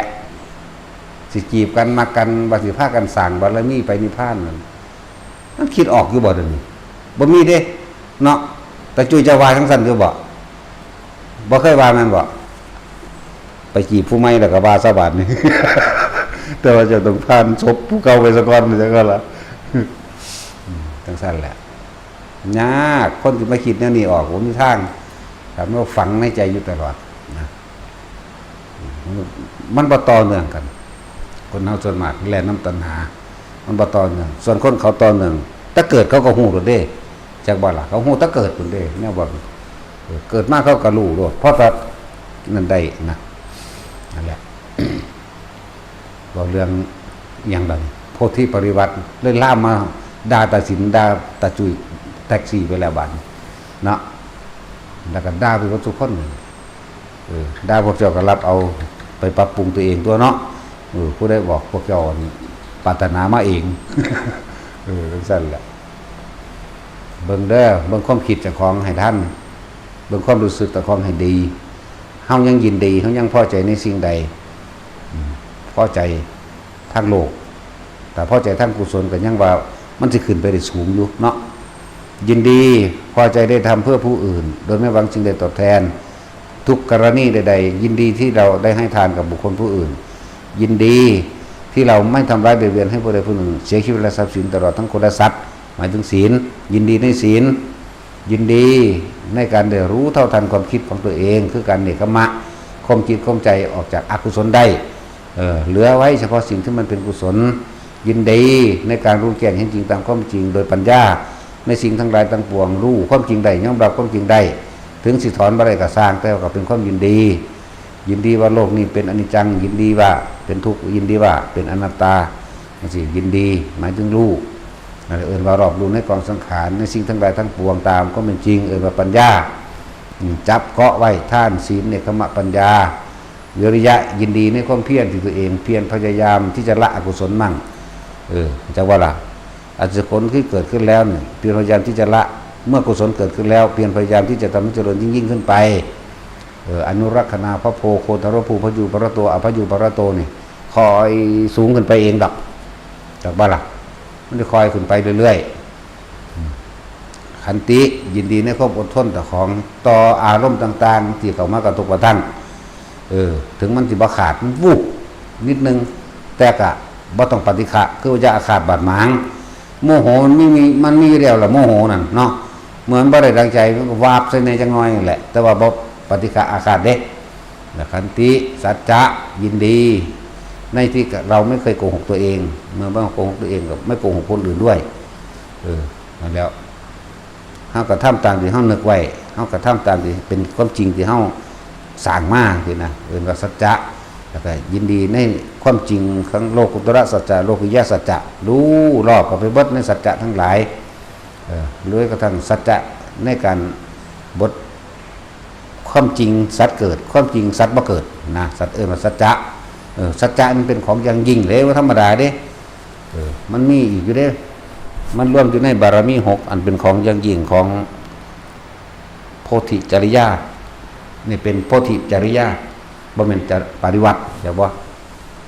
สิจีบกันมากันบ่สิพากันสร้างบารมีไปนิพพานนั่นมันคิดออกอยู่บ่เดี๋ยวนี้บ่มีเด้เนาะแต่จุ้ยจะว่าทั้งสั่นอยู่บ่เคยว่าแม่นบ่ไปจีบผู้ใหม่แล้วก็ว่าซะบาดนี้ แต่ว่าจะต้องผ่านศพผู้เก่าไปซะก่อนจังซั่นล่ะจังซั่นแหละยากคนที่มาคิดแนวนี้ออกบ่มีทางถามว่าฝังในใจอยู่ตลอดนะมันบ่ต่อเนื่องกันคนเฮาส่วนมากแล่นน้ำตัณหามันบ่ต่อเนื่องส่วนคนเขาต่อเนื่องถ้าเกิดเขาก็ฮู้โดดเด้จักบ่ล่ะเขาฮู้ถ้าเกิดพุ่นเด้แนวบ่เกิดมาเขาก็รู้โดดเพราะว่านั่นได้นะนั่นแหละ บอกเรื่องอย่างไรโพธิปริวัติเลยล่ามมาด่าตาสินด่าตาจุยแท็กซี่ไปแล้วบัดเนาะแล้วก็ด่าไปว่าทุกคนด่าพวกเจ้าก็รับเอาไปปรับปรุงตัวเองตัวเนาะผู้ได้บอกพวกเจ้าปรารถนามาเองจังซั่นแหละเบิ่งเด้อเบิ่งความคิดเจ้าของให้ท่านเบิ่งความรู้สึกเจ้าของให้ดีเฮายังยินดีเฮายังพอใจในสิ่งใดพอใจทางโลกแต่พอใจทางกุศลก็ยังว่ามันสิขึ้นไปได้สูงอยู่เนาะยินดีพอใจได้ทำเพื่อผู้อื่นโดยไม่หวังสิ่งใดตอบแทนทุกกรณีใดๆยินดีที่เราได้ให้ทานกับบุคคลผู้อื่นยินดีที่เราไม่ทำร้ายเบียดเบียนให้ผู้ใดผู้หนึ่งเสียชีวิตและทรัพย์สินตลอดทั้งคนและสัตว์หมายถึงศีลยินดีในศีลยินดีในการได้รู้เท่าทันความคิดของตัวเองคือการเนกขมะข่มจิตข่มใจออกจากอกุศลได้เหลือไว้เฉพาะสิ่งที่มันเป็นกุศลยินดีในการรู้แจ้งเห็นจริงตามความจริงโดยปัญญาในสิ่งทั้งหลายทั้งปวงรู้ความจริงได้ยอมรับความจริงได้ถึงสิถอนบ่ได้ก็สร้างแต่ก็เป็นความยินดียินดีว่าโลกนี้เป็นอนิจจังยินดีว่าเป็นทุกข์ยินดีว่าเป็นอนัตตาสิยินดีหมายถึงรู้ว่ารอบรู้ในกองสังขารในสิ่งทั้งหลายทั้งปวงตามก็เป็นจริงว่าปัญญา จับเกาะไว้ท่านศีลเนกขมะปัญญาวิริยะยินดีในความเพียรที่ตัวเองเพียรพยายามที่จะละอกุศลมั่งจะว่าละอกุศลที่เกิดขึ้นแล้วเนี่ยเพียรพยายามที่จะละเมื่อกุศลเกิดขึ้นแล้วเพียรพยายามที่จะทำให้เจริญยิ่งขึ้นไปอนุรักษณาพระโพโคตรภูพยูปรโตอภยูปรโตนี่คอยสูงขึ้นไปเองดอกจากว่าละมันจะคอยขึ้นไปเรื่อยๆขันติยินดีในความอดทนแต่ของต่ออารมณ์ต่างๆที่เข้ามากระทบกระทั่งถึงมันสิบ่ขาดมันวูบนิดนึงแต่กะบ่ต้องปฏิฆะคือว่าจะอาฆาตบาดหมางโมโหมันมีแล้วล่ะโมโหนั่นเนาะเหมือนบ่ได้ดังใจมันก็วาบใส่ในจังน้อยนั่นแหละแต่ว่าบ่ปฏิฆะอาฆาตเด้ขันติสัจจะยินดีในที่เราไม่เคยโกหกตัวเองเมื่อไม่โกหกตัวเองก็ไม่โกหกคนอื่นด้วยนั่นแล้วเฮาก็ทำตามที่เฮานึกไว้เฮาก็ทำตามที่เป็นความจริงที่เฮาสร้างมาสินะว่าสัจจะแล้วก็ยินดีในความจริงของโลกุตระสัจจะโลกุยะสัจจะรู้รอบกับไปเบิดในสัจจะทั้งหลายเลยกระทั่งสัจจะในการบทความจริงสัตว์เกิดความจริงสัตว์บ่เกิดนะสัตว์ว่าสัจจะสัจจะมันเป็นของอย่างยิ่งเลยว่าธรรมดาเด้มันมีอีกอยู่เด้มันรวมอยู่ในบารมี6อันเป็นของอย่างยิ่งของโพธิจริยานี่เป็นโพธิจริยาบ่แม่นจะปฏิวัติแต่ว่า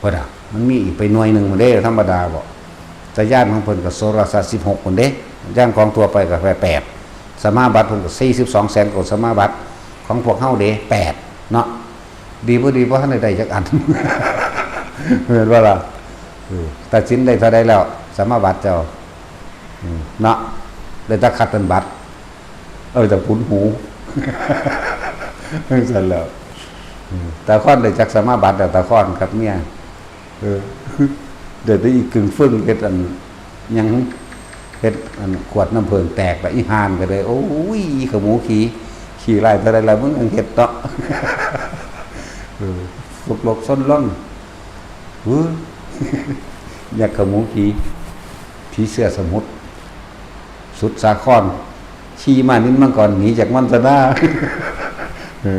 บ่ดามันมีอีกไปหน่วยนึงเด้ธรรมดาบ่แต่ญาติของเพิ่นก็โสรศาสตร์16คนเด้ญาติของตัวไปก็แค่8สมาบัติเพิ่นก็42แสนกว่าสมาบัติของพวกเฮาเด้8เนาะดีบ่ดีบ่ทันได้จักอันเห็นว่าล่ะตัดสินได้เท่าใดแล้วสมาบัติเจ้าเนาะได้ตะขัดตันบัตรแต่พุนหูสั่นแล้วตาค้อนได้จักสมาบัติแล้วตาค้อนครับเมียเดี๋ยวได้อีกกึ่งฟึ่งเฮ็ดอันยังเฮ็ดอันขวดน้ำเพิงแตกแล้วอีห่านก็เลยโอ้ยขมูขี่ไล่เท่าใดแล้วมึงเฮ็ดเนาะลกส้นล่อนอยากขมูผีเสื้อสมุทรสุดสาครขี่มานิดมังก่อนหนีจากมันซะหน้า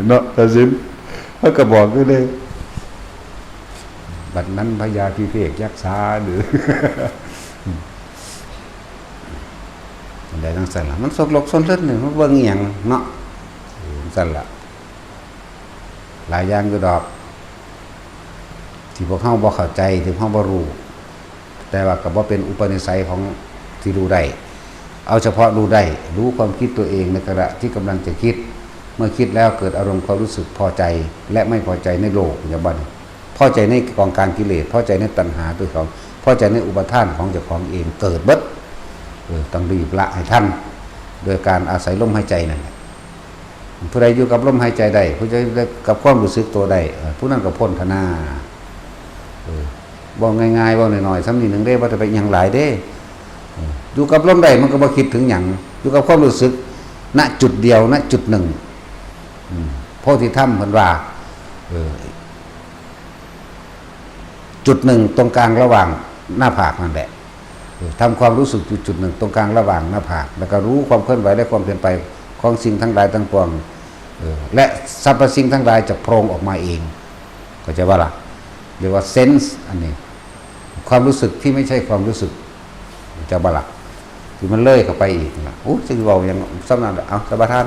เนาะตาซิมเขาก็บอกก็เลยบัดนั้นพญาพิเภกยักษ์ษาหรือได้ทั้งสั่นละมันสกลกส้นเลือดหนึ่งมันเบิ่งเอียงเนาะสั่นละหลายอย่างก็ดอกที่พวกเขาบ่เข้าใจที่พวกเขาบ่รู้แต่ว่าก็บ่เป็นอุปนิสัยของที่รู้ได้เอาเฉพาะรู้ได้รู้ความคิดตัวเองในขณะที่กำลังจะคิดเมื่อคิดแล้วเกิดอารมณ์ความรู้สึกพอใจและไม่พอใจในโลกอย่างบัดพอใจในกองการกิเลสพอใจในตัณหาตัวของพอใจในอุปทานของเจ้าของเองเกิดเบิดต้องรีบละให้ท่านโดยการอาศัยลมหายใจนั่นแหละผู้ใดอยู่กับลมหายใจได้ผู้ใดกับความรู้สึกตัวได้ผู้นั้นก็พ้นธนาบอกง่ายๆบอกหน่อยๆซ้ำนิดหนึ่งได้ว่าจะไปอย่างหลายได้อยู่กับลมได้มันก็บ่คิดถึงอย่างอยู่กับความรู้สึกณจุดเดียวณจุดหนึ่งโพธิธรรมเพิ่นว่าจุดหนึ่งตรงกลางระหว่างหน้าผากนั่นแหละทำความรู้สึกจุดหนึ่งตรงกลางระหว่างหน้าผากแล้วก็รู้ความเคลื่อนไหวและความเปลี่ยนไปของสิ่งทั้งหลายทั้งปวงและสรรพสิ่งทั้งหลายจะโผล่ออกมาเองก็จะว่าล่ะเรียกว่าเซนส์อันนี้ความรู้สึกที่ไม่ใช่ความรู้สึกจะบลักที่มันเลื่อยเข้าไปอีกนะโอ้จะบอกอย่างสำนักเอาสบายทาน